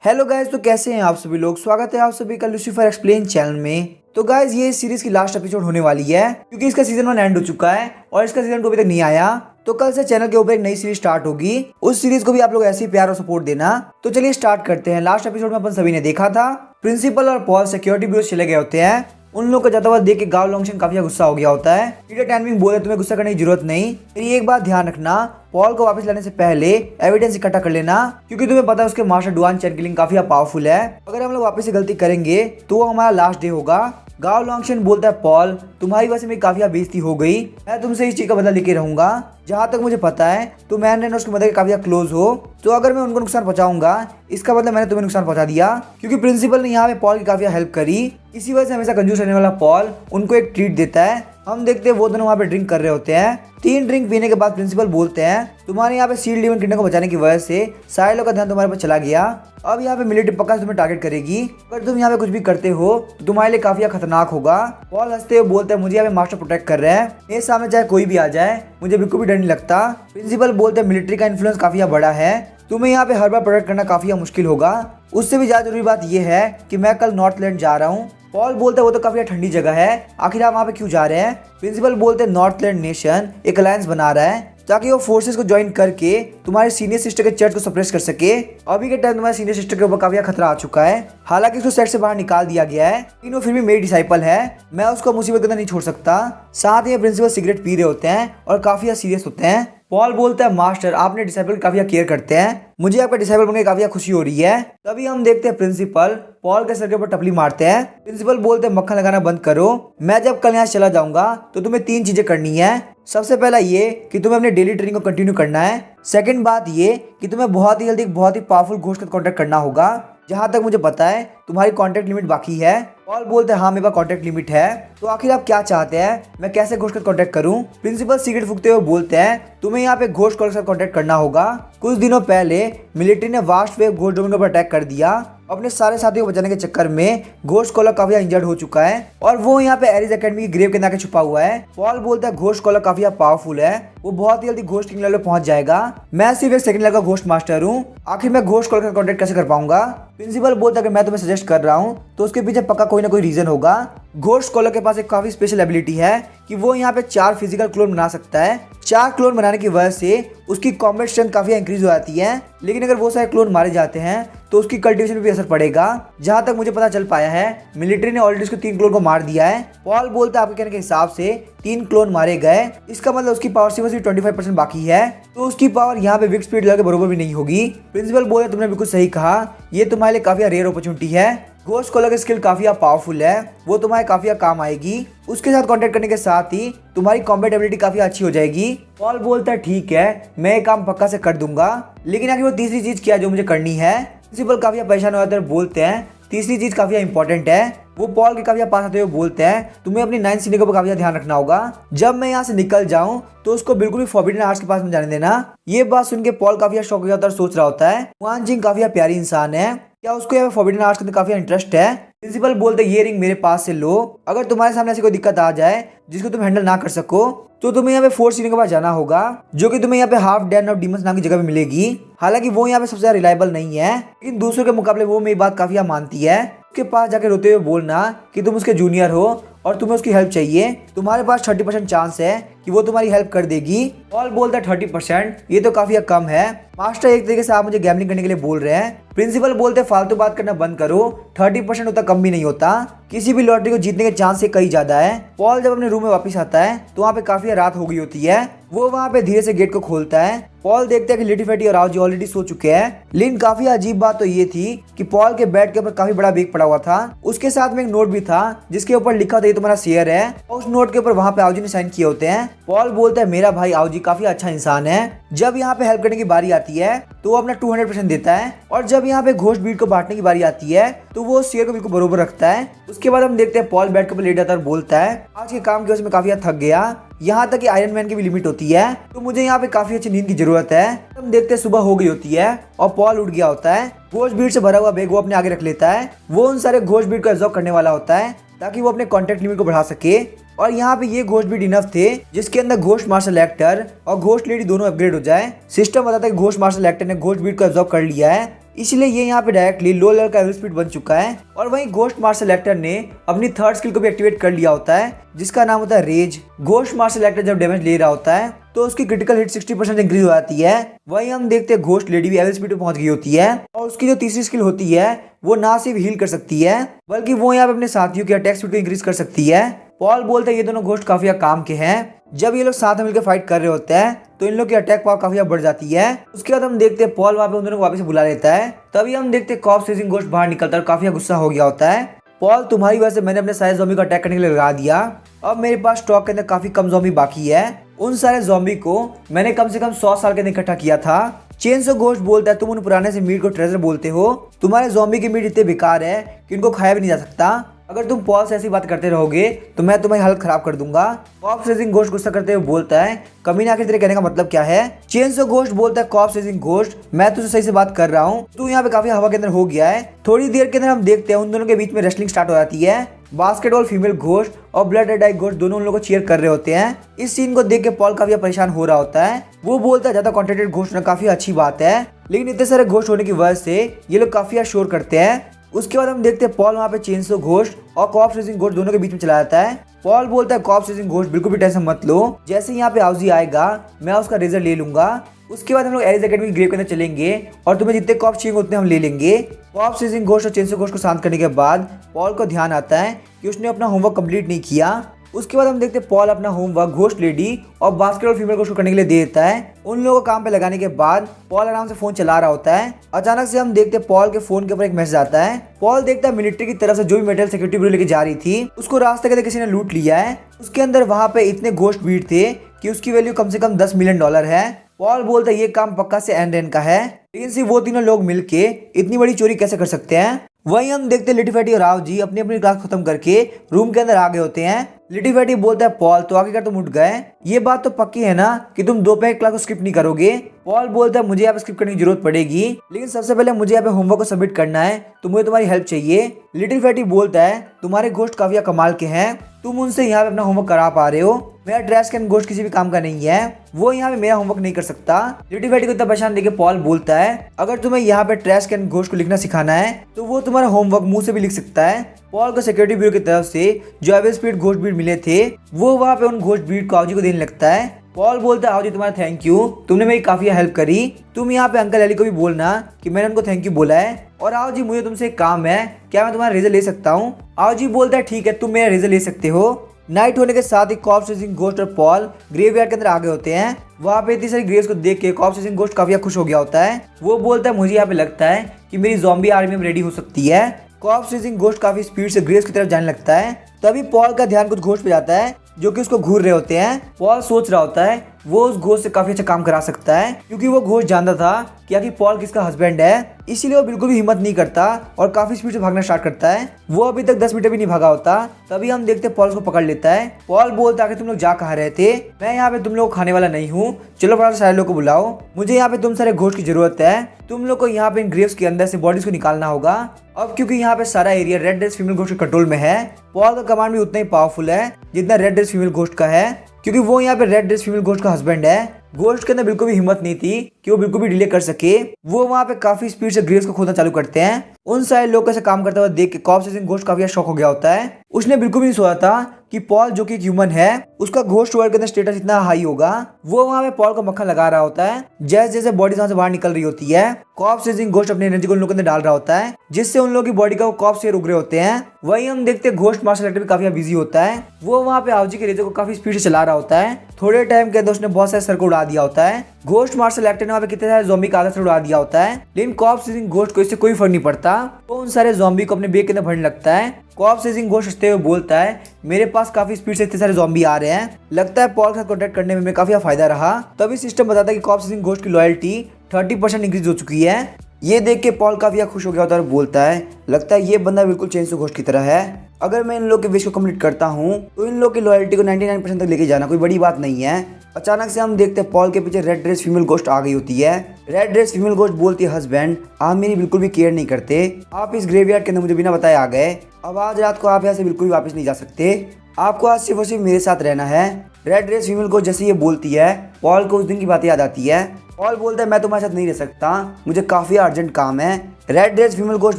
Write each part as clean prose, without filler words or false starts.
Hello guys, तो कैसे हैं आप सभी लोग। स्वागत है आप सभी का लूसीफर एक्सप्लेन चैनल में। तो गाइस, ये सीरीज की लास्ट एपिसोड होने वाली है क्योंकि इसका सीजन 1 एंड हो चुका है और इसका सीजन 2 अभी तक नहीं आया। तो कल से चैनल के ऊपर एक नई सीरीज स्टार्ट होगी। उस सीरीज को भी आप लोग ऐसे ही प्यार और सपोर्ट देना। तो चलिए स्टार्ट करते हैं। लास्ट एपिसोड में अपन सभी ने देखा था प्रिंसिपल और पॉल सिक्योरिटी ब्यूरो चले गए होते हैं। उन लोग को जाता हुआ देख के गांव लोंगशन काफी गुस्सा हो गया होता है। पीटर टैनविंग बोले तुम्हें गुस्सा करने की जरूरत नहीं, फिर एक बात ध्यान रखना, पॉल को वापस लाने से पहले एविडेंस इकट्ठा कर लेना क्योंकि तुम्हें पता है उसके मास्टर डुआन चैन किलिंग काफी पावरफुल है। अगर हम लोग वापस से गलती करेंगे तो वो हमारा लास्ट डे होगा। गांव लोंगशन बोलता है पॉल तुम्हारी वजह से मेरी काफी बेइज्जती हो गई, मैं तुमसे इस चीज का बदला लेके रहूंगा। जहां तक मुझे पता है तुम मैन और उसकी मदद के काफी क्लोज हो, तो अगर मैं उनको नुकसान पहुंचाऊंगा इसका मतलब मैंने तुम्हें नुकसान पहुंचा दिया क्योंकि प्रिंसिपल ने यहाँ पे पॉल की काफी हेल्प करी। इसी वजह से हमेशा कंजूस रहने वाला पॉल उनको एक ट्रीट देता है। हम देखते हैं वो दोनों वहाँ पे ड्रिंक कर रहे होते हैं। 3 ड्रिंक पीने के बाद प्रिंसिपल बोलते हैं तुम्हारे यहाँ पे सील्ड डीमन किंगडम को बचाने की वजह से सारे लोग का ध्यान तुम्हारे पर चला गया। अब यहाँ पे मिलिट्री पक्का तुम्हें टारगेट करेगी। अगर तुम यहाँ पे कुछ भी करते हो तो तुम्हारे लिए काफी खतरनाक होगा। पॉल हंसते हुए बोलते हैं मुझे यहाँ पे मास्टर प्रोटेक्ट कर रहे हैं, मेरे सामने चाहे कोई भी आ जाए मुझे बिल्कुल भी डर नहीं लगता। प्रिंसिपल बोलते हैं मिलिट्री का इन्फ्लुएंस काफी बड़ा है, तुम्हें यहाँ पे हर बार प्रोटेक्ट करना काफी मुश्किल होगा। उससे भी ज्यादा जरूरी बात यह है कि मैं कल नॉर्थलैंड जा रहा हूँ। पॉल बोलते हैं वो तो काफी ठंडी जगह है, आखिर आप वहाँ पे क्यों जा रहे हैं। प्रिंसिपल बोलते हैं नॉर्थलैंड नेशन एक अलायंस बना रहा है ताकि वो फोर्सेस को ज्वाइन करके तुम्हारे सीनियर सिस्टर के चर्च को सप्रेस कर सके। अभी के टाइम तुम्हारे सीनियर सिस्टर के ऊपर काफी खतरा आ चुका है, हालांकि उसको सेट से बाहर निकाल दिया गया है लेकिन वो फिर भी मेरी डिसाइपल है, मैं उसको मुसीबत के अंदर नहीं छोड़ सकता। साथ ही प्रिंसिपल सिगरेट पी रहे होते हैं और काफी सीरियस होते हैं। पॉल बोलता है मास्टर आपने डिसाइपल की काफी केयर करते हैं, मुझे आपका डिसाइपल बनकर काफी खुशी हो रही है। तभी हम देखते हैं प्रिंसिपल पॉल के सर के ऊपर टपली मारते हैं। प्रिंसिपल बोलते हैं मक्खन लगाना बंद करो, मैं जब कल यहाँ चला जाऊंगा तो तुम्हें 3 चीजें करनी है। सबसे पहला ये कि तुम्हें अपने डेली ट्रेनिंग को कंटिन्यू करना है। सेकंड बात ये कि तुम्हें बहुत ही जल्दी बहुत ही पावरफुल घोस्ट का कॉन्टेक्ट करना होगा। जहां तक मुझे पता है तुम्हारी कॉन्टेक्ट लिमिट बाकी है। पॉल बोलते हैं हाँ मेरे पास कॉन्टेक्ट लिमिट है, तो आखिर आप क्या चाहते हैं, मैं कैसे घोस्ट का कॉन्टेक्ट करूं। प्रिंसिपल सिगरेट फूकते हुए बोलते हैं तुम्हें यहाँ पे घोस्ट कॉल के साथ कॉन्टेक्ट करना होगा। कुछ दिनों पहले मिलिट्री ने वास्ट वेव घोस्ट डोमेन पर अटैक कर दिया। अपने सारे साथियों को बचाने के चक्कर में घोस्ट कॉलर काफी इंजर्ड हो चुका है और वो यहाँ पे एरिस एकेडमी की ग्रेव के अंदर छुपा हुआ है। पॉल बोलता है घोस्ट कॉलर काफी पावरफुल है, वो बहुत ही जल्दी घोस्ट किंग लेवल पे पहुंच जाएगा, मैं सिर्फ एक सेकंड लेवल का घोस्ट मास्टर हूँ, आखिर मैं घोस्ट कॉलर का कॉन्टेक्ट कैसे कर पाऊंगा। प्रिंसिपल बोलता है कि मैं तुम्हें सजेस्ट कर रहा हूँ तो उसके पीछे पक्का कोई ना कोई रीजन होगा। घोस्ट कॉलर के पास एक काफी स्पेशल एबिलिटी है कि वो यहाँ पे 4 फिजिकल क्लोन बना सकता है। 4 क्लोन बनाने की वजह से उसकी कॉम्बैट स्ट्रेंथ काफी इंक्रीज हो जाती है, लेकिन अगर वो सारे क्लोन मारे जाते हैं तो उसकी कल्टिवेशन पे भी असर पड़ेगा। जहां तक मुझे पता चल पाया है मिलिट्री ने ऑलरेडी उसके 3 क्लोन को मार दिया है। पॉल बोलता है आपके कहने के हिसाब से 3 क्लोन मारे गए, इसका मतलब उसकी पावर सिर्फ 25% बाकी है, तो उसकी पावर यहाँ पे विक स्पीड लेवल के बराबर भी नहीं होगी। प्रिंसिपल बोले तुमने बिल्कुल सही कहा, ये तुम्हारे लिए काफी रेयर अपॉर्चुनिटी है। घोस्ट कॉलर की स्किल काफी पावरफुल है, वो तुम्हारे काफी काम आएगी। उसके साथ कांटेक्ट करने के साथ ही तुम्हारी कॉम्बैट एबिलिटी काफी अच्छी हो जाएगी। पॉल बोलता है ठीक है मैं ये काम पक्का से कर दूंगा, लेकिन आखिर वो तीसरी चीज क्या है जो मुझे करनी है। प्रिंसिपल काफी परेशान हो जाते हैं, बोलते हैं तीसरी चीज काफी इंपॉर्टेंट है। वो पॉल के काफी पास आते हुए बोलते हैं तुम्हें अपनी 9 सीनियर को काफी ध्यान रखना होगा, जब मैं यहाँ से निकल जाऊँ तो उसको बिल्कुल भी फॉरबिडन आर्ट्स के पास में जाने देना। ये बात सुन के पॉल काफी शॉक हो जाता है और सोच रहा होता है हुआन जिंग काफी प्यारी इंसान है, क्या उसको यहाँ फॉरबिडन आर्ट्स के अंदर काफी इंटरेस्ट है। प्रिंसिपल बोलते ये रिंग मेरे पास से लो, अगर तुम्हारे सामने ऐसी कोई दिक्कत आ जाए जिसको तुम हैंडल ना कर सको तो तुम्हें यहाँ पे 4 सीनियर के पास जाना होगा, जो कि तुम्हें यहाँ पे हाफ डैन ऑफ डीमंस नाम की जगह पे मिलेगी। हालांकि वो यहाँ पे सबसे ज्यादा रिलायबल नहीं है, लेकिन दूसरों के मुकाबले वो मेरी बात काफी मानती है। उसके पास जाके रोते हुए बोलना कि तुम उसके जूनियर हो और तुम्हें उसकी हेल्प चाहिए, तुम्हारे पास 30% चांस है कि वो तुम्हारी हेल्प कर देगी। पॉल बोलता है 30%, ये तो काफी कम है मास्टर, एक तरीके से आप मुझे गैम्बलिंग करने के लिए बोल रहे हैं। प्रिंसिपल बोलते हैं फालतू बात करना बंद करो, 30% उतना कम भी नहीं होता, किसी भी लॉटरी को जीतने के चांस से कई ज्यादा है। पॉल जब अपने रूम में वापस आता है तो वहाँ पे काफी रात हो गई होती है, वो वहाँ पे धीरे से गेट को खोलता है। पॉल देखता है कि लिटी फैटी और राव जी ऑलरेडी सो चुके हैं, लेकिन काफी अजीब बात तो ये थी कि पॉल के बेड के ऊपर काफी बड़ा बैग पड़ा हुआ था, उसके साथ में एक नोट भी था जिसके ऊपर लिखा था ये तुम्हारा शेयर है, और उस नोट के ऊपर वहाँ पे आवजी ने साइन किए होते हैं। पॉल बोलता है मेरा भाई आवजी काफी अच्छा इंसान है, जब यहाँ पे हेल्प करने की बारी आती है तो वो अपना 200% देता है, और जब यहाँ पे घोस्ट बीट को बांटने की बारी आती है तो वो शेयर को बिल्कुल बरोबर रखता है। उसके बाद हम देखते हैं पॉल बेड के ऊपर लेट जाता है और बोलता है आज के काम की वजह से मैं काफी थक गया, यहाँ तक कि आयरन मैन की भी लिमिट होती है, तो मुझे यहाँ पे काफी अच्छी नींद की जरूरत है। हम देखते हैं सुबह हो गई होती है और पॉल उठ गया होता है, घोस्ट बीट से भरा हुआ बैग वो अपने आगे रख लेता है। वो उन सारे घोस्ट बीट को एब्जॉर्ब करने वाला होता है ताकि वो अपने कॉन्टेक्ट लिमिट को बढ़ा सके, और यहाँ पे ये घोस्ट बीट इनफ थे जिसके अंदर घोस्ट मार्शल एक्टर और घोस्ट लेडी दोनों अपग्रेड हो जाए। सिस्टम बताता है कि घोस्ट मार्शल एक्टर ने घोस्ट बीट को एब्जॉर्ब कर लिया है, इसलिए ये यहाँ पे डायरेक्टली लो लेवल का एवरेज स्पीड बन चुका है। और वहीं घोस्ट मार्शल एक्टर ने अपनी थर्ड स्किल को भी एक्टिवेट कर लिया होता है, जिसका नाम होता है रेज। घोस्ट मार्शल एक्टर जब डैमेज ले रहा होता है तो उसकी क्रिटिकल हिट 60% इंक्रीज हो जाती है। वहीं हम देखते हैं घोस्ट लेडी भी एवरेज स्पीड पे पहुंच गई होती है और उसकी जो तीसरी स्किल होती है वो ना सिर्फ हील कर सकती है बल्कि वो यहाँ पे अपने साथियों की अटैक स्पीड को इंक्रीज कर सकती है। पॉल बोलता है ये दोनों घोस्ट काफी काम के हैं। जब ये लोग साथ में मिलकर फाइट कर रहे होते हैं तो इन लोग की अटैक पावर काफी बढ़ जाती है। उसके बाद हम देखते हैं पॉल वहाँ पे उन दोनों को वापस बुला लेता है। तभी हम देखते हैं कॉर्प्स चेजिंग घोस्ट बाहर निकलता है और काफी गुस्सा हो गया होता है। पॉल, तुम्हारी वजह से मैंने अपने सारे ज़ॉम्बी को अटैक करने के लिए लगा दिया। अब मेरे पास स्टॉक के अंदर काफी कम ज़ॉम्बी बाकी है। उन सारे ज़ॉम्बी को मैंने कम से कम 100 साल के अंदर इकट्ठा किया था। चेनसो घोस्ट बोलता है तुम उन पुराने से मीट को ट्रेजर बोलते हो। तुम्हारे ज़ॉम्बी की मीट इतने बेकार है कि इनको खाया भी नहीं जा सकता। अगर तुम पॉल से ऐसी बात करते रहोगे तो मैं तुम्हारी हालत खराब कर दूंगा। कॉर्प्स चेजिंग घोस्ट गुस्सा करते हुए बोलता है कमीना, आखिर तेरे कहने का मतलब क्या है? चेनसो घोस्ट बोलता है कॉर्प्स चेजिंग घोस्ट, मैं तुझसे सही से बात कर रहा हूँ, तू यहाँ पे काफी हवा के अंदर हो गया है। थोड़ी देर के अंदर हम देखते हैं उन दोनों के बीच में रेसलिंग स्टार्ट हो जाती है। बास्केटबॉल फीमेल घोस्ट और ब्लड रेड आई घोस्ट दोनों उन लोगों को चीयर कर रहे होते हैं। इस सीन को देख के पॉल काफी परेशान हो रहा होता है। वो बोलता है ज्यादा कॉन्टेंटेड घोस्ट होना काफी अच्छी बात है, लेकिन इतने सारे घोस्ट होने की वजह से ये लोग काफी शोर करते हैं। उसके बाद हम देखते हैं पॉल वहाँ पे चेनसो घोस्ट और कॉर्प्स चेजिंग घोस्ट दोनों के बीच में चला जाता है। पॉल बोलता है कॉर्प्स चेजिंग घोस्ट बिल्कुल भी टेंशन मत लो, जैसे यहाँ पे आउजी आएगा मैं उसका रेजर ले लूंगा। उसके बाद हम लोग एरिस एकेडमी ग्रेव के अंदर चलेंगे और तुम्हें जितने कॉर्प्स चाहिए उतने हम ले लेंगे। कॉर्प्स चेजिंग घोस्ट और चेनसो घोस्ट को शांत करने के बाद पॉल को ध्यान आता है कि उसने अपना होमवर्क कंप्लीट नहीं किया। उसके बाद हम देखते हैं पॉल अपना होमवर्क घोस्ट लेडी और बास्केटबॉल फीमेल घोस्ट को करने के लिए दे देता है। उन लोगों को काम पे लगाने के बाद पॉल आराम से फोन चला रहा होता है। अचानक से हम देखते हैं पॉल के फोन के ऊपर एक मैसेज आता है। पॉल देखता है मिलिट्री की तरफ से जो भी मेटल सिक्योरिटी ब्यूरो लेके जा रही थी उसको रास्ते के किसी ने लूट लिया है। उसके अंदर वहाँ पे इतने घोस्ट भीड़ थे कि उसकी वैल्यू कम से कम $10 मिलियन है। पॉल बोलता है ये काम पक्का से एंड का है, लेकिन सिर्फ वो तीनों लोग मिलके इतनी बड़ी चोरी कैसे कर सकते हैं। वहीं हम देखते हैं लिटी फैटी और राव जी अपनी अपनी क्लास खत्म करके रूम के अंदर आ गए होते हैं। लिटी फैटी बोलता है पॉल तो आखिरकार तुम उठ गए, ये बात तो पक्की है ना कि तुम दोपहर क्लास को स्किप नहीं करोगे? पॉल बोलता है मुझे यहाँ पे स्किप करने की जरूरत पड़ेगी, लेकिन सबसे पहले मुझे यहाँ पे होमवर्क को सबमिट करना है तो मुझे तुम्हारी हेल्प चाहिए। लिटिल फैटी बोलता है तुम्हारे घोस्ट काफी कमाल के हैं, तुम उनसे यहाँ पे अपना होमवर्क करा पा रहे हो। मेरा ट्रैश कैन घोस्ट किसी भी काम का नहीं है, वो यहाँ पे मेरा होमवर्क नहीं कर सकता। लिटिल फैटी को इतना परेशान देखे पॉल बोलता है अगर तुम्हें यहाँ पे ट्रैश कैन घोस्ट को लिखना सिखाना है तो वो तुम्हारा होमवर्क मुंह से भी लिख सकता है। पॉल को सिक्योरिटी ब्यूरो की तरफ से जो एवरेज स्पीड घोस्ट भीड़ मिले थे वो वहाँ पे उन घोस्ट भीड़ को आउजी को देने लगता है। पॉल बोलता है आउजी तुम्हारा थैंक यू, तुमने मेरी काफी हेल्प करी। तुम यहाँ पे अंकल एली को भी बोलना कि मैंने उनको थैंक यू बोला है। और आउजी मुझे तुमसे एक काम है, क्या मैं तुम्हारा रेजर ले सकता हूँ? आउजी बोलता है ठीक है तुम मेरा रेजर ले सकते हो। नाइट होने के साथ ही कॉर्प्स चेजिंग घोस्ट और पॉल ग्रेवयार्ड के अंदर आ गए होते हैं। वहाँ पे इतनी सारी ग्रेव्स को देख के कॉर्प्स चेजिंग घोस्ट काफी खुश हो गया होता है। वो बोलता है मुझे यहाँ पे लगता है कि मेरी ज़ॉम्बी आर्मी में रेडी हो सकती है। कॉर्प्स चेजिंग घोस्ट काफी स्पीड से ग्रेव्स की तरफ जाने लगता है। तभी पॉल का ध्यान कुछ घोस्ट पे जाता है जो कि उसको घूर रहे होते हैं। पॉल सोच रहा होता है वो उस घोस्ट से काफी अच्छा काम करा सकता है, क्योंकि वो घोस्ट जानता था कि आखिर पॉल किसका हस्बैंड है। इसीलिए वो बिल्कुल भी हिम्मत नहीं करता और काफी स्पीड से भागना स्टार्ट करता है। वो अभी तक 10 मीटर भी नहीं भागा होता। तभी हम देखते पॉल को पकड़ लेता है। पॉल बोलता है तुम लोग जा कहाँ रहे थे? मैं यहाँ पे तुम लोग को खाने वाला नहीं हूँ, चलो बड़ा सारे लोग को बुलाओ, मुझे यहाँ पे तुम सारे घोस्ट की जरूरत है। तुम लोग को यहाँ पे इन ग्रेव्स के अंदर से बॉडीज को निकालना होगा अब, क्योंकि यहाँ पे सारा area red dress female ghost के कंट्रोल में है। पॉल का कमांड भी उतना ही पावरफुल है जितना रेड ड्रेस फीमेल घोस्ट का है, क्योंकि वो यहाँ पे रेड ड्रेस फीमेल घोस्ट का हस्बैंड है। घोस्ट के अंदर बिल्कुल भी हिम्मत नहीं थी कि वो बिल्कुल भी डिले कर सके। वो वहाँ पे काफी स्पीड से ग्रेव्स को खोदना चालू करते हैं। उन सारे लोग कैसे काम करता हुआ देख के कॉर्प्स चेजिंग घोस्ट काफी शॉक हो गया होता है। उसने बिल्कुल भी नहीं सोचा था कि पॉल जो कि एक ह्यूमन है उसका घोस्ट वर्ल्ड के अंदर स्टेटस इतना हाई होगा। वो वहाँ पे पॉल को मक्खन लगा रहा होता है। जैसे जैसे बॉडी वहाँ से बाहर निकल रही होती है कॉर्प्स चेजिंग घोस्ट अपनी एनर्जी को उन लोगों के अंदर डाल रहा होता है, जिससे उन लोगों की बॉडी का कॉर्प्स से उग रहे होते हैं। वही हम देखते हैं घोस्ट मार्शल एक्टर भी काफी बिजी होता है। वो वहाँ पे आउजी के रेजर को काफी स्पीड से चला रहा होता है। थोड़े टाइम के अंदर उसने बहुत सारे सर को उड़ा दिया होता है। घोस्ट मार्शल एक्टर ने वहाँ पे कितने सारे ज़ॉम्बी का आधा सर उड़ा दिया होता है, लेकिन कॉर्प्स चेजिंग घोस्ट को इससे कोई फर्क नहीं पड़ता। वो उन सारे ज़ॉम्बी को अपने बैग के अंदर भरने लगता है। कॉर्प्स चेजिंग घोस्ट हंसते हुए बोलता है मेरे पास काफी स्पीड से इतने सारे ज़ॉम्बी आ रहे हैं, लगता है पॉल के साथ कॉन्टेक्ट करने में काफी फायदा रहा। तभी सिस्टम बताता है कि कॉर्प्स चेजिंग घोस्ट की लॉयल्टी 30% इंक्रीज हो चुकी है। ये देख के पॉल काफी खुश हो गया होता है और बोलता है लगता है ये बंदा बिल्कुल चेनसो घोस्ट की तरह है। अगर मैं इन लोग के विश को कंप्लीट करता हूँ तो इन लोग की लॉयल्टी को 99% तक लेके जाना कोई बड़ी बात नहीं है। अचानक से हम देखते हैं पॉल के पीछे रेड ड्रेस फीमेल घोस्ट आ गई होती है। रेड ड्रेस फीमेल घोस्ट बोलती है हस्बैंड आप मेरी बिल्कुल भी केयर नहीं करते, आप इस ग्रेवयार्ड के अंदर मुझे बिना बताए आ गए, अब आज रात को आप यहाँ से बिल्कुल भी वापस नहीं जा सकते, आपको आज सिर्फ और सिर्फ मेरे साथ रहना है। रेड ड्रेस फीमेल घोस्ट जैसे ये बोलती है पॉल को उस दिन की बातें याद आती है। पॉल बोलता है मैं तुम्हारे साथ नहीं रह सकता, मुझे काफी अर्जेंट काम है। रेड ड्रेस फीमेल घोस्ट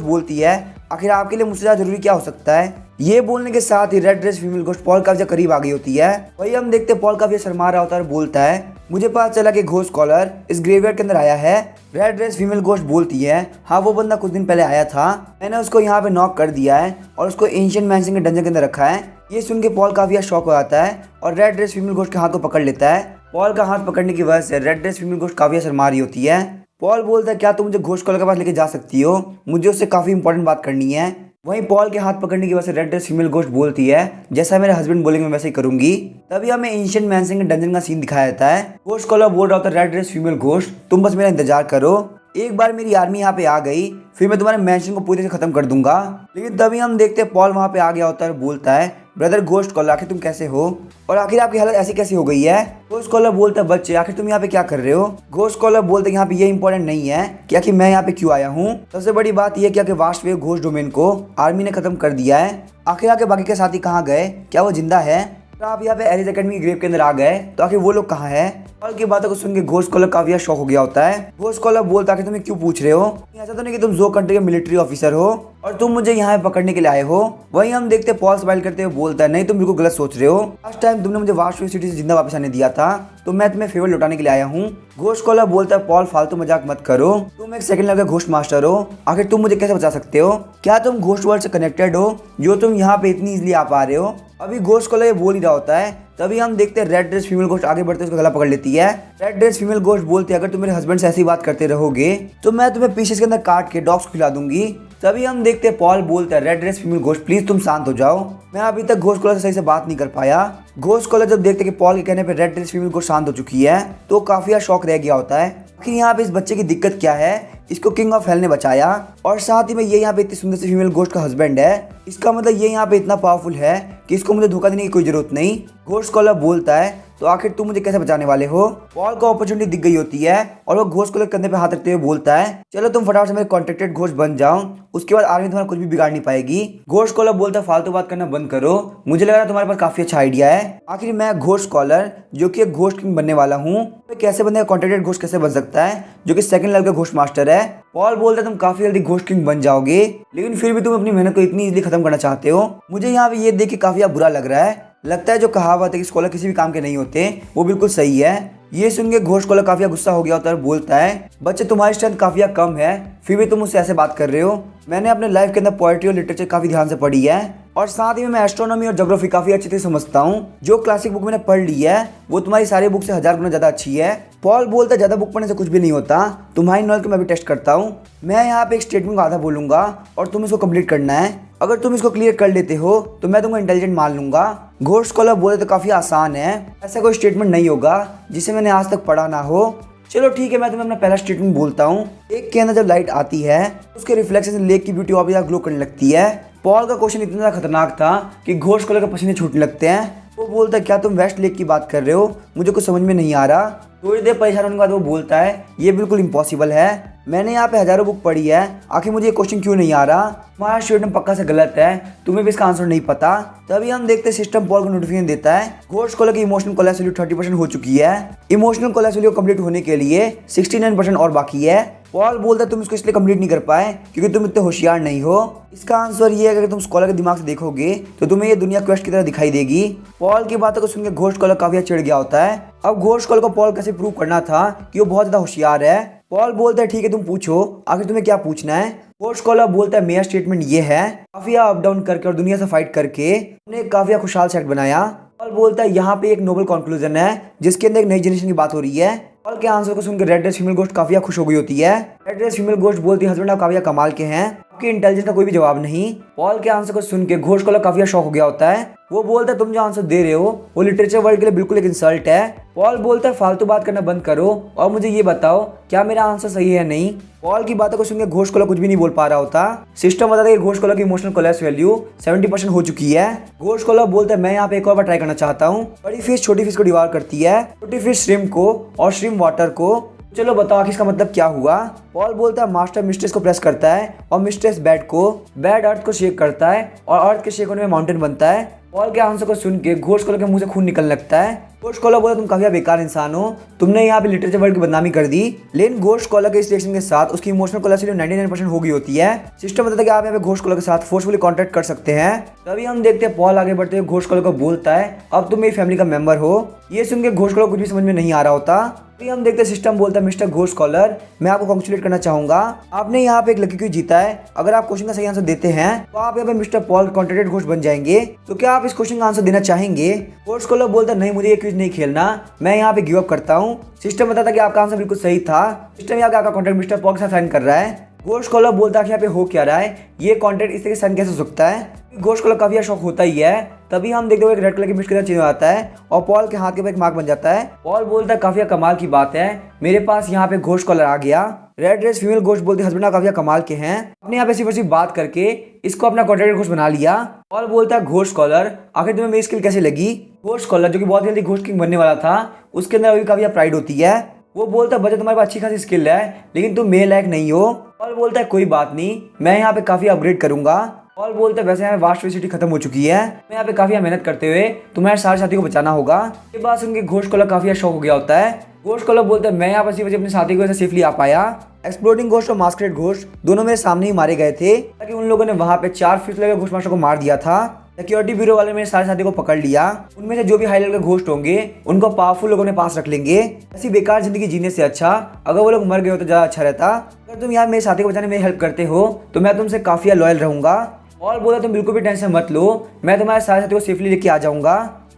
बोलती है आखिर आपके लिए मुझसे ज्यादा जरूरी क्या हो सकता है। ये बोलने के साथ ही रेड ड्रेस फीमेल घोस्ट पॉल काफी करीब आ गई होती है। वही हम देखते पॉल काफी शर्मा रहा होता है और बोलता है मुझे पता चला कि घोस्ट कॉलर इस ग्रेवयार्ड के अंदर आया है। रेड ड्रेस फीमेल घोस्ट बोलती है हाँ वो बंदा कुछ दिन पहले आया था, मैंने उसको यहाँ पे नॉक कर दिया है और उसको एंशिएंट मैंशन के डंजन के अंदर रखा है। ये सुन के पॉल काफी शॉक हो जाता है और रेड ड्रेस फीमेल घोस्ट के हाथ को पकड़ लेता है। पॉल का हाथ पकड़ने की वजह से रेड ड्रेस फीमेल घोस्ट काफी शर्मा रही होती है। पॉल बोलता है क्या तुम मुझे घोस्ट कॉलर के पास लेके जा सकती हो, मुझे उससे काफी इंपॉर्टेंट बात करनी है। वहीं पॉल के हाथ पकड़ने की वजह से रेड ड्रेस फीमेल घोस्ट बोलती है जैसा मेरे हस्बैंड बोलेंगे मैं वैसे ही करूंगी। तभी हमें एंशिएंट मैंशन के डंजन का सीन दिखाया जाता है। घोस्ट कॉलर बोल रहा होता है रेड ड्रेस फीमेल घोस्ट तुम बस मेरा इंतजार करो, एक बार मेरी आर्मी यहाँ पे आ गई फिर मैं तुम्हारे मैंशन को पूरी से खत्म कर दूंगा। लेकिन तभी हम देखते हैं पॉल वहाँ पे आ गया होता है और बोलता है ब्रदर घोस्ट कॉलर आखिर तुम कैसे हो और आखिर आपकी हालत ऐसी कैसी हो गई है। घोस्ट कॉलर बोलता है बच्चे आखिर तुम यहाँ पे क्या कर रहे हो। घोस्ट कॉलर बोलते हैं यहाँ पे ये इंपॉर्टेंट नहीं है कि आखिर मैं यहाँ पे क्यों आया हूँ, सबसे बड़ी बात यह कि वास्ट वेव घोस्ट डोमेन को आर्मी ने खत्म कर दिया है। आखिर आके बाकी के साथी कहाँ गए, क्या वो जिंदा है। तो आप यहाँ पे एरिस एकेडमी की ग्रेव के अंदर आ गए तो आखिर वो लोग कहाँ है। पॉल की बातों को सुन के घोस्ट कॉलर काफी शॉक हो गया होता है। घोस्ट कॉलर बोलता है कि तुम्हें क्यों पूछ रहे हो, ऐसा तो नहीं कि तुम जो कंट्री के मिलिट्री ऑफिसर हो और तुम मुझे यहाँ पे पकड़ने के लिए आए हो। वहीं हम देखते पॉल स्माइल करते हुए बोलता है नहीं तुम बिल्कुल गलत सोच रहे हो, लास्ट टाइम तुमने मुझे वास्ट सिटी से जिंदा वापस आने दिया था तो मैं तुम्हें फेवर लौटाने के लिए आया हूँ। घोस्ट कॉलर बोलता है पॉल फालतू मजाक मत करो, तुम एक सेकंड लगा घोस्ट मास्टर हो, आखिर तुम मुझे कैसे बचा सकते हो, क्या तुम घोस्ट वर्ल्ड से कनेक्टेड हो जो तुम यहाँ पे इतनी इजिली आ पा रहे हो। अभी घोस्ट कॉलर ये बोल ही रहा होता है तभी हम देखते हैं रेड ड्रेस फीमेल घोस्ट आगे बढ़ते उसका गला पकड़ लेती है। रेड ड्रेस फीमेल घोस्ट बोलती है अगर तुम मेरे हस्बैंड से ऐसी बात करते रहोगे तो मैं तुम्हें पीसेस के अंदर काट के डॉग्स खिला दूंगी। तभी हम देखते हैं पॉल बोलता है red dress female ghost please तुम शांत हो जाओ, मैं अभी तक घोस्ट कॉलर से सही से बात नहीं कर पाया। घोस्ट कॉलर जब देखते कि पॉल के कहने पे रेड ड्रेस फीमेल घोस्ट शांत हो चुकी है तो काफी शौक रह गया होता है आखिर यहाँ पे इस बच्चे की दिक्कत क्या है, इसको किंग ऑफ हेल ने बचाया और साथ ही में ये यहाँ पे इतनी सुंदर सी फीमेल घोस्ट का हस्बैंड है, इसका मतलब ये यहाँ पे इतना पावरफुल है कि इसको मुझे धोखा देने की कोई जरूरत नहीं। घोस्ट कॉलर बोलता है तो आखिर तुम मुझे कैसे बचाने वाले हो। पॉल को अपॉर्चुनिटी दिख गई होती है और वो घोस्ट कॉलर कंधे पे हाथ रखते हुए बोलता है चलो तुम फटाफट से मेरे कॉन्ट्रैक्टेड घोस्ट बन जाओ, उसके बाद आर्मी तुम्हारा कुछ भी बिगाड़ नहीं पाएगी। घोस्ट कॉलर बोलता है फालतू बात करना बंद करो, मुझे लग रहा है तुम्हारे पास काफी अच्छा आइडिया है। आखिर मैं घोस्ट कॉलर जो कि एक घोस्ट किंग बनने वाला हूँ, कैसे बंदे कॉन्ट्रैक्टेड घोस्ट कैसे बन सकता है जो कि सेकंड लेवल का घोस्ट मास्टर है। पॉल बोलता है तुम काफी जल्दी घोस्ट किंग बन जाओगे लेकिन फिर भी तुम अपनी मेहनत को इतनी इजीली खत्म करना चाहते हो, मुझे यहाँ पे ये देख के काफी बुरा लग रहा है। लगता है जो कहावत है कि स्कॉलर किसी भी काम के नहीं होते वो बिल्कुल सही है। ये सुन के घोस्ट कॉलर काफी गुस्सा हो गया होता है और बोलता है बच्चे तुम्हारी स्ट्रेंथ काफी कम है फिर भी तुम मुझसे ऐसे बात कर रहे हो, मैंने अपने लाइफ के अंदर पोएट्री और लिटरेचर काफी ध्यान से पढ़ी है और साथ ही में मैं एस्ट्रोनॉमी और ज्योग्राफी काफी अच्छी तरह समझता हूँ, जो क्लासिक बुक मैंने पढ़ ली है वो तुम्हारी सारी बुक से 1000 गुना ज्यादा अच्छी है। पॉल बोलता है ज्यादा बुक पढ़ने से कुछ भी नहीं होता, तुम्हारी नॉलेज को मैं भी टेस्ट करता हूँ, मैं यहाँ पे एक स्टेटमेंट आधा बोलूंगा और तुम इसको कंप्लीट करना है, अगर तुम इसको क्लियर कर लेते हो तो मैं तुमको इंटेलिजेंट मान लूंगा। घोस्ट कॉलर बोले तो काफी आसान है, ऐसा कोई स्टेटमेंट नहीं होगा जिसे मैंने आज तक पढ़ा ना हो। चलो ठीक है मैं तुम्हें अपना पहला स्टेटमेंट बोलता हूँ। लेक के अंदर जब लाइट आती है उसके रिफ्लेक्शन से लेक की ब्यूटी और भी ग्लो करने लगती है। पॉल का क्वेश्चन इतना ज्यादा खतरनाक था कि घोस्ट कॉलर के पसीने छूटने लगते हैं। वो बोलता है क्या तुम वेस्ट लेक की बात कर रहे हो, मुझे कुछ समझ में नहीं आ रहा। थोड़ी देर परेशान होने के बाद वो बोलता है ये बिल्कुल इम्पॉसिबल है, मैंने यहाँ पे हजारों बुक पढ़ी है, आखिर मुझे ये क्वेश्चन क्यों नहीं आ रहा, तुम्हारा स्टेटमेंट पक्का से गलत है, तुम्हें भी इसका आंसर नहीं पता। तभी हम देखते हैं सिस्टम पॉल को नोटिफिकेशन देता है घोस्ट कॉलर की इमोशनल कोलैप्स वैल्यू 30% हो चुकी है, इमोशनल कोलैप्स वैल्यू कंप्लीट होने के लिए 69% और बाकी है। पॉल बोलता है तुम इसको इसलिए कंप्लीट नहीं कर पाए क्योंकि तुम इतने होशियार नहीं हो। इसका आंसर ये है कि अगर तुम स्कॉलर के दिमाग से देखोगे तो तुम्हें ये दुनिया क्वेस्ट की तरह दिखाई देगी। पॉल की बातों को सुनकर घोस्ट कॉलर काफी चिढ़ गया होता है। अब घोस्ट कॉलर को पॉल कैसे प्रूव करना था कि वो बहुत ज्यादा होशियार है। पॉल बोलता है ठीक है तुम पूछो, आखिर तुम्हें क्या पूछना है। घोस्ट कॉलर बोलता है मेरा स्टेटमेंट ये है, काफी अप डाउन करके और दुनिया से फाइट करके हमने काफी खुशहाल सेट बनाया। पॉल बोलता है यहाँ पे एक नोबल कंक्लूजन है जिसके अंदर एक नई जनरेशन की बात हो रही है। पॉल के आंसर को सुनकर रेड ड्रेस फीमेल घोस्ट काफी खुश हो गई होती है। रेड ड्रेस फीमेल घोस्ट बोलती है हस्बैंड आप काफी कमाल के हैं, आपकी इंटेलिजेंस का कोई भी जवाब नहीं। पॉल के आंसर को सुन के घोस्ट कॉलर काफी शॉक हो गया होता है। वो बोलता है तुम जो आंसर दे रहे हो वो लिटरेचर वर्ल्ड के लिए बिल्कुल एक इंसल्ट है। पॉल बोलता है फालतू बात करना बंद करो और मुझे ये बताओ क्या मेरा आंसर सही है नहीं। पॉल की बातों को सुनकर घोस्ट कॉलर कुछ भी नहीं बोल पा रहा होता। सिस्टम बताता है कि घोस्ट कॉलर की इमोशनल कोलैप्स वैल्यू 70% हो चुकी है। घोस्ट कॉलर बोलता है मैं यहाँ पे एक और बार ट्राई करना चाहता हूँ। बड़ी फिश छोटी फिश को डिवार करती है, छोटी फिश श्रिम्प को और श्रिम्प वाटर को। चलो बताओ आखिर इसका मतलब क्या हुआ। पॉल बोलता है मास्टर मिस्ट्रेस को प्रेस करता है और मिस्ट्रेस बैड को, बैड अर्थ को शेक करता है और अर्थ के शेक होने में माउंटेन बनता है। पॉल के आंसर को सुन के घोस्ट कॉलर के मुंह से खून निकलने लगता है। घोस्ट कॉलर बोला तुम काफी बेकार इंसान हो, तुमने यहाँ पे लिटरेचर वर्ल्ड की बदनामी कर दी। लेकिन घोस्ट कॉलर के इस रिएक्शन के साथ उसकी इमोशनल कोलैप्स 99% हो गई होती है। सिस्टम बताता है कि आप यहाँ पे घोस्ट कॉलर के साथ फोर्सफुली कॉन्टेक्ट कर सकते हैं। तभी हम देखते हैं पॉल आगे बढ़ते हुए घोस्ट कॉलर को बोलता है अब तुम मेरी फैमिली का मेंबर हो। ये सुन के घोस्ट कॉलर कुछ भी समझ में नहीं आ रहा होता। अभी हम देखते हैं सिस्टम बोलता है मिस्टर घोस्ट कॉलर मैं आपको कॉन्ग्रेचुलेट करना चाहूंगा, आपने यहाँ पे एक लकी क्विज जीता है। अगर आप क्वेश्चन का सही आंसर देते हैं तो आप यहाँ पे मिस्टर पॉल कॉन्टेक्टेड घोस्ट बन जाएंगे। तो क्या आप इस क्वेश्चन का आंसर देना चाहेंगे? घोस्ट कॉलर बोलता है नहीं मुझे ये क्विज नहीं खेलना, मैं यहाँ पे गिव अप करता हूँ। सिस्टम बताता है कि आपका आंसर बिल्कुल सही था। सिस्टम यहाँ पे आपका कॉन्टेक्ट मिस्टर पॉल के साथ साइन कर रहा है। घोस्ट कॉलर बोलता है कि यहाँ पे हो क्या रहा है, ये कॉन्टेक्ट इस तरह से साइन कैसे हो सकता है। घोस्ट कॉलर काफी शौक होता ही है। तभी हम देखते हुए एक रेड कलर की मिस्ट के साथ चेंज हो आता है और पॉल के हाथ के ऊपर एक मार्क बन जाता है। पॉल बोलता है काफी कमाल की बात है, मेरे पास यहाँ पे घोस्ट कॉलर आ गया। रेड ड्रेस फीमेल घोस्ट बोलती है हस्बैंड काफी कमाल के हैं, अपने यहाँ पे सिर्फ बात करके इसको अपना कॉन्टेक्ट घोस्ट बना लिया। पॉल बोलता है घोस्ट कॉलर आखिर तुम्हें मेरी स्किल कैसे लगी? घोस्ट कॉलर जो कि बहुत जल्दी घोस्ट किंग बनने वाला था उसके अंदर अभी काफी प्राइड होती है। वो बोलता है बच्चा तुम्हारे पास अच्छी खासी स्किल है लेकिन तुम मेरे लायक नहीं हो। पॉल बोलता है कोई बात नहीं, मैं यहाँ पे काफी अपग्रेड करूंगा। पॉल बोलता है वैसे यहाँ पे वास्ट सिटी खत्म हो चुकी है, मैं यहाँ पे काफी मेहनत करते हुए तुम्हारे सारे साथी को बचाना होगा। ये बात सुन के घोस्ट कॉलर काफी शौक हो गया होता है। घोस्ट कॉलर बोलता है मैं यहाँ पर सिर्फ अपने साथी को सेफली आ पाया। एक्सप्लोडिंग घोस्ट और मास्करेड घोस्ट दोनों मेरे सामने ही मारे गए थे ताकि उन लोगों ने वहाँ पे 4 फीट लगे घोस्ट मास्टर को मार दिया था। सिक्योरिटी ब्यूरो वाले मेरे सारे साथी को पकड़ लिया, उनमें से जो भी हाई लेवल के घोस्ट होंगे उनको पावरफुल लोगों ने पास रख लेंगे। ऐसी बेकार जिंदगी जीने से अच्छा अगर वो लोग मर गए हो तो ज्यादा अच्छा रहता। अगर तुम यहाँ मेरे साथी को बचाने में हेल्प करते हो तो मैं तुमसे काफी लॉयल रहूंगा। पॉल बोला तुम बिल्कुल भी टेंशन मत लो, मैं तुम्हारे सारे साथी को सेफली लेके आ जाऊंगा।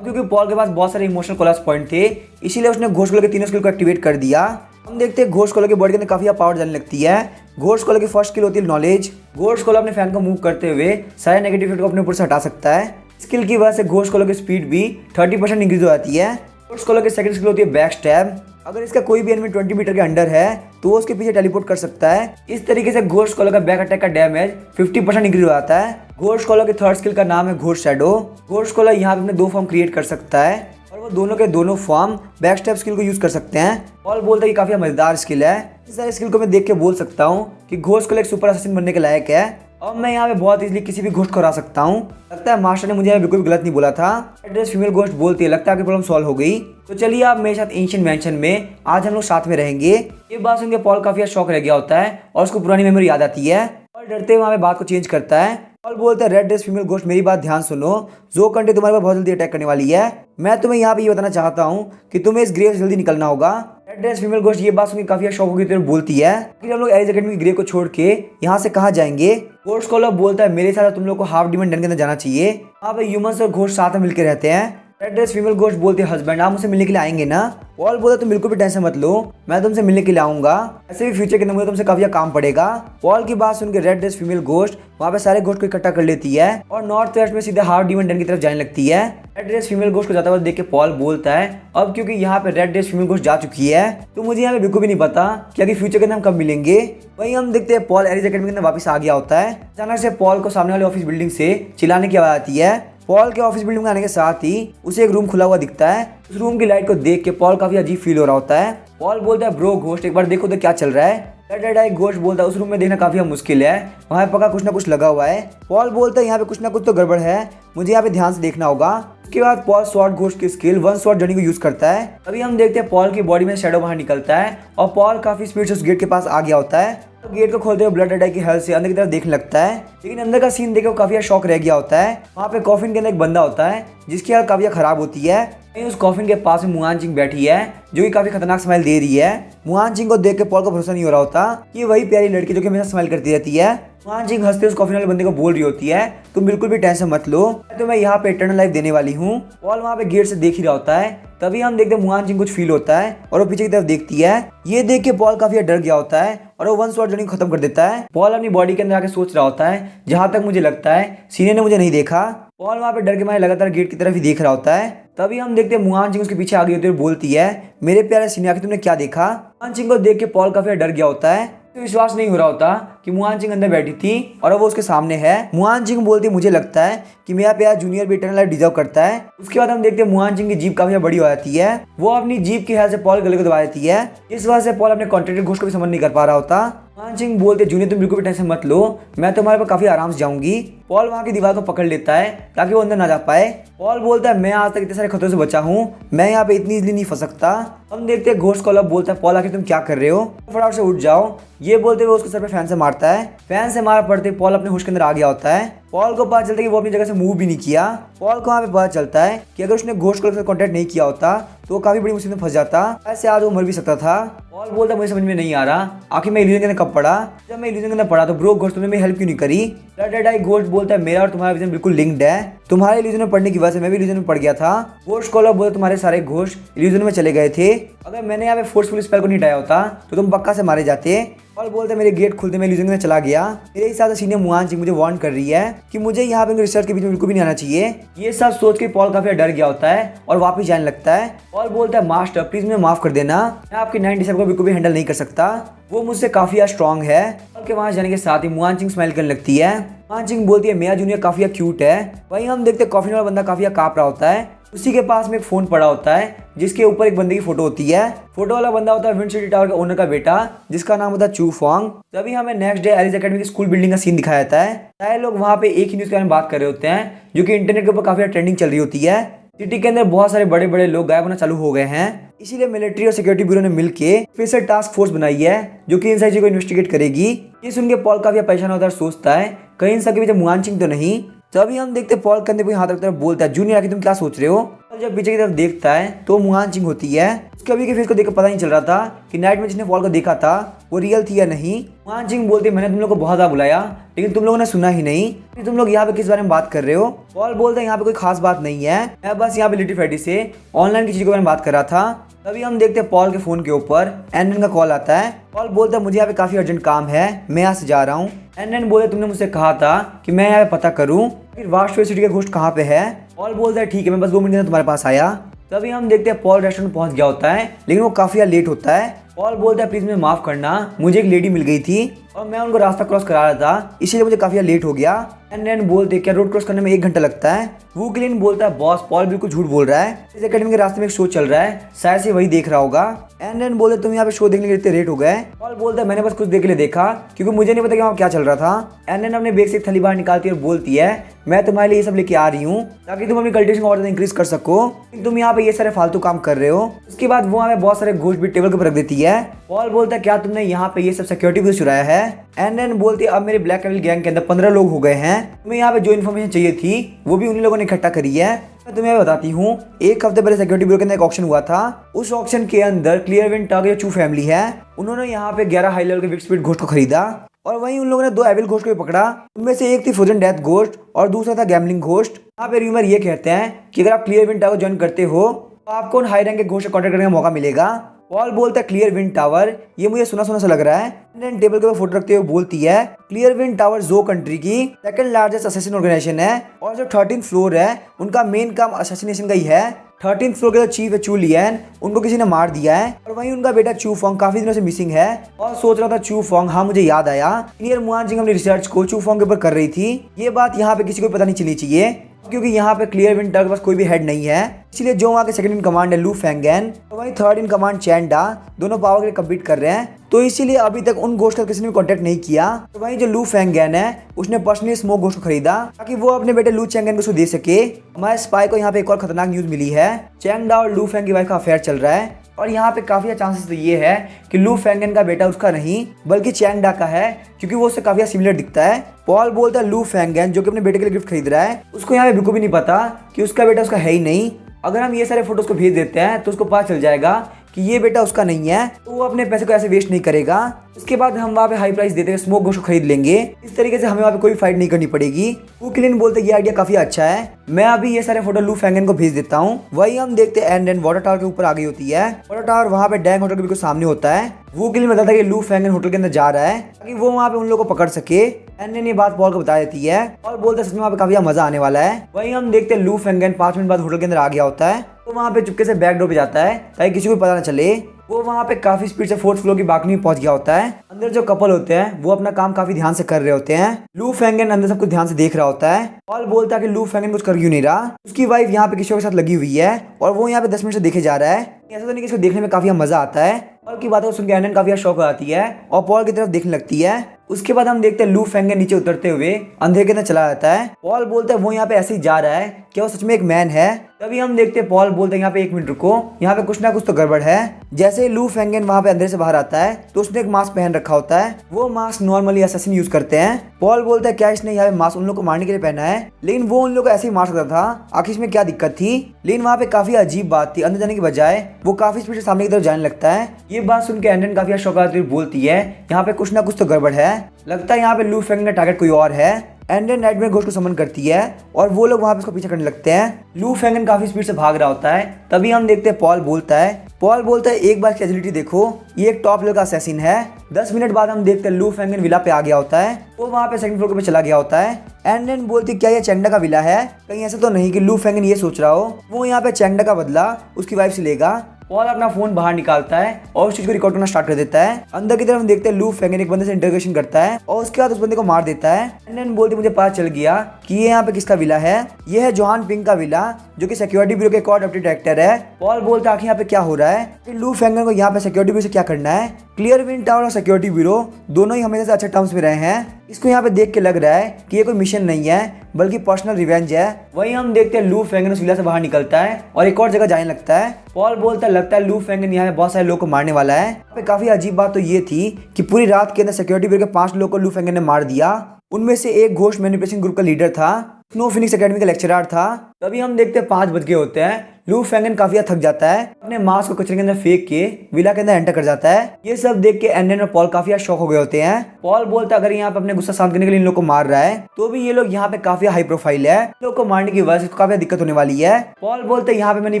क्योंकि पॉल के पास बहुत सारे इमोशनल कोलैप्स पॉइंट थे इसीलिए उसने घोस्ट कॉलर के तीनों स्किल को एक्टिवेट कर दिया। हम देखते हैं घोस्ट कॉलर की बॉडी के अंदर काफी पावर जाने लगती है। घोस्ट कॉलर की फर्स्ट स्किल होती है नॉलेज। घोस्ट कॉलर अपने फैन को मूव करते हुए सारे नेगेटिव को अपने ऊपर से हटा सकता है। स्किल की वजह से घोस्ट कॉलर की स्पीड भी 30% इंक्रीज हो जाती है। घोस्ट कॉलर की सेकंड स्किल होती है बैक स्टैब। अगर इसका कोई भी एनिमी 20 मीटर के अंडर है तो वो उसके पीछे टेलीपोर्ट कर सकता है। इस तरीके से घोस्ट कॉलर का बैक अटैक का डैमेज 50% इंक्रीज हो जाता है। घोस्ट कॉलर की थर्ड स्किल का नाम है घोस्ट शैडो। घोस्ट कॉलर यहाँ पे अपने 2 फॉर्म क्रिएट कर सकता है और वो दोनों के दोनों फॉर्म बैक स्टेप स्किल को यूज कर सकते हैं। पॉल बोलता है कि काफी मजेदार स्किल है, इस सारी स्किल को मैं देख के बोल सकता हूँ कि घोस्ट कॉलर एक सुपर असिस्टेंट बनने के लायक है और मैं यहाँ पे बहुत इजीली किसी भी घोस्ट को हरा सकता हूँ। लगता है मास्टर ने मुझे बिल्कुल भी गलत नहीं बोला था। एड्रेस फीमेल घोस्ट बोलती है लगता है आपकी प्रॉब्लम सॉल्व हो गई, तो चलिए आप मेरे साथ एंशिएंट मैंशन में आज हम लोग साथ में रहेंगे। ये बात सुनकर पॉल काफी शौक रह गया होता है और उसको पुरानी मेमोरी याद आती है और डरते हुए वहाँ पे बात को चेंज करता है। पॉल बोलता है रेड ड्रेस फीमेल घोस्ट मेरी बात ध्यान सुनो, जो कंट्री तुम्हारे पर बहुत जल्दी अटैक करने वाली है। मैं तुम्हें यहाँ पे ये बताना चाहता हूँ कि तुम्हें इस ग्रेव से जल्दी निकलना होगा। रेड ड्रेस फीमेल घोस्ट ये बात सुनकर काफी शौक होगी तो बोलती है कि हम लोग एरिस एकेडमी की ग्रेव को छोड़ के यहाँ से कहाँ जाएंगे। घोस्ट कॉलर बोलता है मेरे साथ तुम लोग को हाफ डीमन डन के अंदर जाना चाहिए, वहाँ पे ह्यूमंस और घोस्ट साथ में मिलकर रहते हैं। रेड ड्रेस फीमेल घोस्ट बोलती है हस्बैंड आप मुझसे मिलने के लिए आएंगे ना? पॉल बोलता तुम बिल्कुल भी टेंशन मत लो, मैं तुमसे मिलने के लिए आऊंगा, ऐसे भी फ्यूचर के अंदर मुझे तुमसे काफी काम पड़ेगा। पॉल की बात सुनकर रेड ड्रेस फीमेल घोस्ट वहाँ पे सारे घोस्ट को इकट्ठा कर लेती है और नॉर्थ वेस्ट में सीधे हाफ डीमन डन की तरफ जाने लगती है। रेड ड्रेस फीमेल घोस्ट को जाता हुआ देख के पॉल बोलता है अब क्योंकि यहाँ पे रेड ड्रेस फीमेल घोस्ट जा चुकी है तो मुझे यहाँ पे बिल्कुल भी नहीं पता कि आगे फ्यूचर के अंदर हम कब मिलेंगे। वहीं हम देखते हैं पॉल एरिस एकेडमी के अंदर वापस आ गया होता है। अचानक से पॉल को सामने वाले ऑफिस बिल्डिंग से चिल्लाने की आवाज आती है। पॉल के ऑफिस बिल्डिंग में आने के साथ ही उसे एक रूम खुला हुआ दिखता है। उस रूम की लाइट को देख के पॉल काफी अजीब फील हो रहा होता है। पॉल बोलता है ब्रो घोस्ट एक बार देखो तो क्या चल रहा है। रेड आई घोस्ट बोलता है उस रूम में देखना काफी मुश्किल है, वहाँ पे पक्का कुछ ना कुछ लगा हुआ है। पॉल बोलता है यहाँ पे कुछ ना कुछ तो गड़बड़ है, मुझे यहाँ पे ध्यान से देखना होगा। उसके बाद पॉल स्वॉर्ड घोस्ट की स्किल वन स्वॉर्ड जर्नी को यूज करता है। अभी हम देखते हैं पॉल की बॉडी में शैडो बाहर निकलता है और पॉल काफी स्पीड से उस गेट के पास आ गया होता है। तो गेट को खोलते हुए ब्लड रेड आई की हेल्थ से अंदर की तरफ देखने लगता है, लेकिन अंदर का सीन देखे वो काफी शॉक रह गया होता है। वहाँ पे कॉफिन के अंदर एक बंदा होता है जिसकी हालत काफी खराब होती है। उस कॉफिन के पास में मुआन चिंग बैठी है जो कि काफी खतरनाक स्माइल दे रही है। मुआन चिंग को देख के पॉल को भरोसा नहीं हो रहा होता कि वही प्यारी लड़की जो कि हमेशा स्माइल करती रहती है। मुआन चिंग हंसते उस कॉफिन वाले बंदे को बोल रही होती है तुम बिल्कुल भी टेंशन मत लो, तो मैं यहाँ पे इटर्नल लाइफ देने वाली हूँ। पॉल वहाँ पे गेट से देख ही रहा होता है। तभी हम देखते हैं मुआन चिंग कुछ फील होता है और वो पीछे की तरफ देखती है। ये देख के पॉल काफी डर गया होता है और वो वन स्वॉर्ड जर्नी खत्म कर देता है। पॉल अपनी बॉडी के अंदर आके सोच रहा होता है जहां तक मुझे लगता है सीने ने मुझे नहीं देखा। पॉल वहाँ पे डर के मारे लगातार गेट की तरफ ही देख रहा होता है। तभी हम देखते हैं मुआन चिंग उसके पीछे आ गई होती है और बोलती है मेरे प्यारे सीने आके तुमने क्या देखा। मुआन चिंग को देख के पॉल काफी डर गया होता है। तो विश्वास नहीं हो रहा होता कि मुआन जिंग अंदर बैठी थी और अब वो उसके सामने है। मुआन जिंग बोलती मुझे लगता है कि मेरा प्यार जूनियर भी इटर्नल लाइफ डिजर्व करता है। उसके बाद हम देखते हैं मुआन जिंग की जीप काफी बड़ी हो जाती है। वो अपनी जीप की हेल्प से पॉल गले को दबा देती है। इस वजह से पॉल अपने कॉन्ट्रैक्टेड घोस्ट को भी समझ नहीं कर पा रहा होता। मुआन जिंग बोलते जूनियर तुम बिल्कुल भी टेंशन मत लो, मैं तुम्हारे पर काफी आराम से जाऊंगी। पॉल वहां की दीवार को पकड़ लेता है ताकि वो अंदर ना जा पाए। पॉल बोलता है मैं आज तक इतने सारे खतरों से बचा हूँ, मैं यहाँ पे इतनी इजली नहीं फंस सकता। हम देखते हैं घोस्ट कॉलअप बोलता है पॉल आखिर तुम क्या कर रहे हो, फटाफट से उठ जाओ। ये बोलते हुए उसके सर पे फैन से मारता है। फैन से मार पड़ते पॉल अपने होश के अंदर आ गया होता है। पॉल को पता चलता है कि वो अपनी जगह से मूव भी नहीं किया। पॉल को वहाँ पे पता चलता है कि अगर उसने घोस्ट कॉलअप से कांटेक्ट नहीं किया होता तो वो काफी बड़ी मुसीबत में फंस जाता, ऐसे आज वो मर भी सकता था। पॉल बोलता मुझे समझ में नहीं आ रहा आखिर मैं इल्यूजन के अंदर कब पड़ा, जब मैं इल्यूजन के अंदर पड़ा तो ब्रो घोस्ट तुमने मेरी हेल्प क्यों नहीं करी। आई घोस्ट बोलता है मेरा और तुम्हारा विजन बिल्कुल लिंक्ड है, तुम्हारे इल्यूजन में पढ़ने की वजह से मैं भी इल्यूजन में पड़ गया था। घोस्ट कॉलअप बोलता तुम्हारे सारे घोस्ट इल्यूजन में चले गए थे, अगर मैंने यहाँ पे फोर्सफुल स्पेल को नहीं हटाया होता तो तुम पक्का से मारे जाते। पॉल बोलते मेरे गेट खुलते मैं इल्यूजन में चला गया। मेरे हिसाब से सीनियर मुआन जिंग मुझे वार्न कर रही है कि मुझे यहाँ पे रिसर्च के बीच में बिल्कुल भी नहीं आना चाहिए। ये सब सोच के पॉल काफी डर गया होता है और वापस जाने लगता है। पॉल बोलता है मास्टर प्लीज मुझे माफ कर देना, मैं आपकी 9 डिसेंबर को बिल्कुल भी हैंडल नहीं कर सकता, वो मुझसे काफी स्ट्रॉन्ग है। पॉल के वहां जाने के साथ ही मुआन जिंग स्माइल करने लगती है। मुआन जिंग बोलती है मेरा जूनियर काफी क्यूट है। वहीं हम देखते कॉफी वाला बंदा काफी कांप रहा होता है। उसी के पास में एक फोन पड़ा होता है जिसके ऊपर एक बंदे की फोटो होती है। फोटो वाला बंदा होता है विंड सिटी टावर के ओनर का बेटा जिसका नाम होता है चू फॉन्ग। तभी हमें नेक्स्ट डे एलिस एकेडमी की स्कूल बिल्डिंग का सीन दिखाया जाता है। सारे लोग वहाँ पे एक ही न्यूज के बारे में बात कर रहे होते हैं जो कि इंटरनेट के ऊपर काफी ट्रेंडिंग चल रही होती है। सिटी के अंदर बहुत सारे बड़े बड़े लोग गायब होना चालू हो गए हैं, इसीलिए मिलिट्री और सिक्योरिटी ब्यूरो ने मिलकर स्पेशल टास्क फोर्स बनाई है जो कि इन सारी चीजों को इन्वेस्टिगेट करेगी। ये सुन के पॉल काफी परेशान होता है, सोचता है कहीं इन सबके पीछे मुआन जिंग तो नहीं। तभी हम देखते पॉल कंधे पे हाथ रखता है, बोलता है जूनियर आखिर तुम क्या सोच रहे हो। और जब पीछे की तरफ देखता है तो मुआन जिंग होती है। उसके अभी के फेस को देखकर पता नहीं चल रहा था कि नाइट में जिसने पॉल को देखा था वो रियल थी या नहीं। मुआन जिंग बोलती मैंने तुम लोग को बहुत बार बुलाया लेकिन तुम लोगों ने सुना ही नहीं, तुम लोग यहाँ पे किस बारे में बात कर रहे हो। पॉल बोलता है यहाँ पे कोई खास बात नहीं है, मैं बस यहाँ पे लिटिल फ्राइडे से ऑनलाइन की चीजों के बारे में बात कर रहा था। तभी हम देखते हैं पॉल के फोन के ऊपर एंडन का कॉल आता है। पॉल बोलता है मुझे यहाँ पे काफी अर्जेंट काम है, मैं यहाँ से जा रहा हूँ। एंडन बोले तुमने मुझसे कहा था कि मैं यहाँ पे पता करूँ फिर वास्ट सिटी का घोस्ट कहाँ पे है। पॉल बोलता है ठीक है मैं बस 2 मिनट के अंदर तुम्हारे पास आया। तभी हम देखते हैं पॉल रेस्टोरेंट पहुंच गया होता है लेकिन वो काफी लेट होता है। पॉल बोलता है प्लीज मुझे माफ करना, मुझे एक लेडी मिल गई थी और मैं उनको रास्ता क्रॉस करा रहा था इसीलिए मुझे काफी लेट हो गया। एंड बोलते क्या रोड क्रॉस करने में 1 घंटा लगता है। वो क्लीन बोलता है बॉस पॉल बिल्कुल झूठ बोल रहा है, इस एकेडमी के रास्ते में एक शो चल रहा है, शायद से वही देख रहा होगा। एंड बोलते तुम यहाँ पे शो देखने के लिए इतने लेट हो गए। पॉल बोलता है मैंने बस कुछ देख के लिए देखा क्योंकि मुझे नहीं पता कि वहाँ क्या चल रहा था। एंड अपने बैग से एक थैली बाहर निकालती है और बोलती है मैं तुम्हारे लिए ये सब लेके आ रही हूँ ताकि तुम अपनी कल्टिवेशन को और ज्यादा इंक्रीज कर सको, तुम यहाँ पे ये सारे फालतू काम कर रहे हो। उसके बाद वो हमें बहुत सारे घोस्ट भी टेबल के ऊपर रख देती है। पॉल बोलता है क्या तुमने यहाँ पे ये सब सिक्योरिटी भी चुराया है। एंड बोलती है अब मेरे ब्लैक कैमल गैंग के अंदर 15 लोग हो गए हैं, तुम्हें यहाँ पे जो इन्फॉर्मेशन चाहिए थी वो भी उन्हीं लोगों ने इकट्ठा करी है। मैं तुम्हें बताती हूँ, एक हफ्ते पहले सिक्योरिटी ब्यूरो के अंदर एक ऑक्शन हुआ था। उस ऑक्शन के अंदर क्लियरविंड टाग जो चू फैमिली है उन्होंने यहाँ पे 11 हाई लेवल के विक स्पीड घोस्ट को खरीदा और वहीं उन लोगों ने 2 एविल घोस्ट को भी पकड़ा। उनमें से एक थी फ्रोजन डेथ घोस्ट और दूसरा था गैम्बलिंग घोस्ट। यहाँ पे र्यूमर ये कहते हैं कि अगर आप क्लियरविंड टावर ज्वाइन करते हो तो आपको उन हाई रैंक के घोस्ट से कॉन्टेक्ट करने का मौका मिलेगा। पॉल बोलता है क्लियर विंड टावर, ये मुझे सुना सुना सा लग रहा है। एंड टेबल के ऊपर फोटो रखते हुए बोलती है क्लियर विंड टावर जो कंट्री की सेकंड लार्जेस्ट असैसिन ऑर्गेनाइजेशन है और जो 13th फ्लोर है उनका मेन काम असैसिनेशन का ही है। 13th फ्लोर के जो चीफ है चू लियन, उनको किसी ने मार दिया है और वहीं उनका बेटा चू फॉन्ग काफी दिनों से मिसिंग है। और सोच रहा था चू फॉन्ग, हाँ मुझे याद आया, सीनियर मुआन जिंग अपनी रिसर्च को चू फॉन्ग के ऊपर कर रही थी। ये बात यहाँ पे किसी को पता नहीं चलनी चाहिए क्योंकि यहाँ पे क्लियर विंड टावर के पास कोई भी हेड नहीं है, इसलिए जो वहाँ के सेकंड इन कमांड है लू फेंगन और वहीं थर्ड इन कमांड चैंडा दोनों पावर के लिए कम्पीट कर रहे हैं, तो इसीलिए अभी तक उन घोस्ट का किसी ने भी कांटेक्ट नहीं किया। तो वहीं जो लू फेंगन है उसने पर्सनली स्मोक घोस्ट को खरीदा ताकि वो अपने बेटे लू चैंगन को उसको दे सके। हमारे स्पाई को यहाँ पे एक और खतरनाक न्यूज मिली है, चैंडा और लू फेंग की वाइफ का अफेयर चल रहा है और यहाँ पे काफी चांसेस तो ये है कि लू फेंगन का बेटा उसका नहीं बल्कि चैंगडा का है क्योंकि वो उससे काफी सिमिलर दिखता है। पॉल बोलता है लू फेंगन जो कि अपने बेटे के लिए गिफ्ट खरीद रहा है उसको यहाँ पे बिल्कुल भी नहीं पता कि उसका बेटा उसका है ही नहीं। अगर हम ये सारे फोटोज को भेज देते हैं तो उसको पता चल जाएगा कि ये बेटा उसका नहीं है, तो वो अपने पैसे को ऐसे वेस्ट नहीं करेगा। उसके बाद हम वहाँ पे हाई प्राइस देते हुए स्मोक घोस्ट को खरीद लेंगे, इस तरीके से हमें वहाँ पे कोई फाइट नहीं करनी पड़ेगी। कुकलिन बोलते ये आइडिया काफी अच्छा है, मैं अभी ये सारे फोटो लू फेंगन को भेज देता हूँ। वही हम देखते हैं एंड वाटर टावर के ऊपर आ गई होती है। वाटर टावर वहाँ पे डैंग होटल के बिल्कुल सामने होता है। वो के लिए बताता है कि लू फेंगन होटल के अंदर जा रहा है ताकि वो वहाँ पे उन लोगों को पकड़ सके। एंड ये बात पॉल को बता देती है और बोलते हैं सच में वहाँ पे काफी मजा आने वाला है। वही हम देखते हैं लू फेंगन 5 मिनट बाद होटल के अंदर आ गया होता है, तो वहाँ पे चुपके से बैक डोर पे जाता है ताकि किसी को पता न चले। वो वहाँ पे काफी स्पीड से फोर्थ फ्लोर की बालकनी में पहुंच गया होता है। अंदर जो कपल होते हैं वो अपना काम काफी ध्यान से कर रहे होते हैं। लू फेंगन अंदर सब कुछ ध्यान से देख रहा होता है। पॉल बोलता है कि लू फेंगन कुछ कर क्यों नहीं रहा। उसकी वाइफ यहाँ पे किसी के साथ लगी हुई है और वो यहाँ पे 10 मिनट से देखे जा रहा है। ऐसा तो नहीं कि इसको देखने में काफी मजा आता है। पॉल की बातों को सुनकर एंडन काफी शौक हो जाती है और पॉल की तरफ देखने लगती है। उसके बाद हम देखते हैं लू फेंगन नीचे उतरते हुए अंधेरे के अंदर चला जाता है। पॉल बोलता है वो यहाँ पे ऐसे ही जा रहा है, क्या वो सच में एक मैन है। तभी हम देखते हैं पॉल बोलते हैं यहाँ पे 1 मिनट रुको, यहाँ पे कुछ ना कुछ तो गड़बड़ है। जैसे ही लू फेंगन वहाँ पे अंधेरे से बाहर आता है तो उसने एक मास्क पहन रखा होता है। वो मास्क नॉर्मली असैसिन यूज करते हैं। पॉल बोलता है क्या इसने यहाँ पे मास्क उन लोगों को मारने के लिए पहना है, लेकिन वो उन लोगों को ऐसे ही मार सकता था, आखिर इसमें क्या दिक्कत थी। लेकिन वहाँ पे काफी अजीब बात थी, अंदर जाने की बजाय वो काफी स्पीड से सामने की तरफ जाने लगता है। ये बात सुन के एंडन काफी शौकाती बोलती है यहाँ पे कुछ ना कुछ तो गड़बड़ है, लगता है यहाँ पे लू फेंगन का टारगेट कोई और है। एंडन नाइटमेयर घोस्ट को समन करती है और वो लोग वहाँ पे उसको पीछे करने लगते हैं। लू फेंगन काफी स्पीड से भाग रहा होता है। तभी हम देखते हैं पॉल बोलता है एक बार की एजिलिटी देखो, ये एक टॉप लेवल का असैसिन है। 10 मिनट बाद हम देखते हैं लू फेंगन विला पे आ गया होता है। वो वहाँ पे सेकंड फ्लोर पे चला गया होता है। एंडन बोलती क्या ये चेंडा का विला है, कहीं ऐसा तो नहीं कि लू फेंगन ये सोच रहा हो वो यहाँ पे चेंडा का बदला उसकी वाइफ से लेगा। पॉल अपना फोन बाहर निकालता है और उस चीज को रिकॉर्ड करना स्टार्ट कर देता है। अंदर की तरफ हम देखते हैं लू फेंगन एक बंदे से इंटरोगेशन करता है और उसके बाद उस बंदे को मार देता है। एंडन बोलती मुझे पता चल गया कि ये यहाँ पे किसका विला है, ये है जोहान पिंग का विला जो कि सिक्योरिटी ब्यूरो के कॉर्ड डिप्टी डायरेक्टर है। पॉल बोलता है आखिर यहाँ पे क्या हो रहा है, फिर लू फेंगन को यहाँ पे सिक्योरिटी ब्यूरो से क्या करना है। क्लियर विंड टावर और सिक्योरिटी ब्यूरो दोनों ही हमेशा से अच्छे टर्म्स में रहे हैं। इसको यहाँ पे देख के लग रहा है कि ये कोई मिशन नहीं है बल्कि पर्सनल रिवेंज है। वहीं हम देखते हैं लू फेंगन उस विला से बाहर निकलता है और एक और जगह जाने लगता है। पॉल बोलता है लगता है लू फेंगन यहाँ पे बहुत सारे लोगों को मारने वाला है। यहाँ पे काफी अजीब बात तो ये थी कि पूरी रात के अंदर सिक्योरिटी ब्यूरो के 5 लोगों को लू फेंगन ने मार दिया। उनमें से एक घोस्ट मैनिपुलेशन ग्रुप का लीडर था, स्नो फिनिक्स एकेडमी का लेक्चरर था। तभी हम देखते हैं 5 बज गए होते हैं। लू फेंगन काफी थक जाता है, अपने मास्क को कचरे के अंदर फेंक के विला के अंदर एंटर कर जाता है। ये सब देख के एंडन और पॉल काफी शॉक हो गए होते हैं। पॉल बोलता है अगर यहाँ पे अपने गुस्सा शांत करने के लिए इन लोग को मार रहा है तो भी ये लोग यहाँ पे काफी हाई प्रोफाइल है, इन लोग को मारने की वजह से काफी दिक्कत होने वाली है। पॉल बोलते हैं यहाँ पे मैं नहीं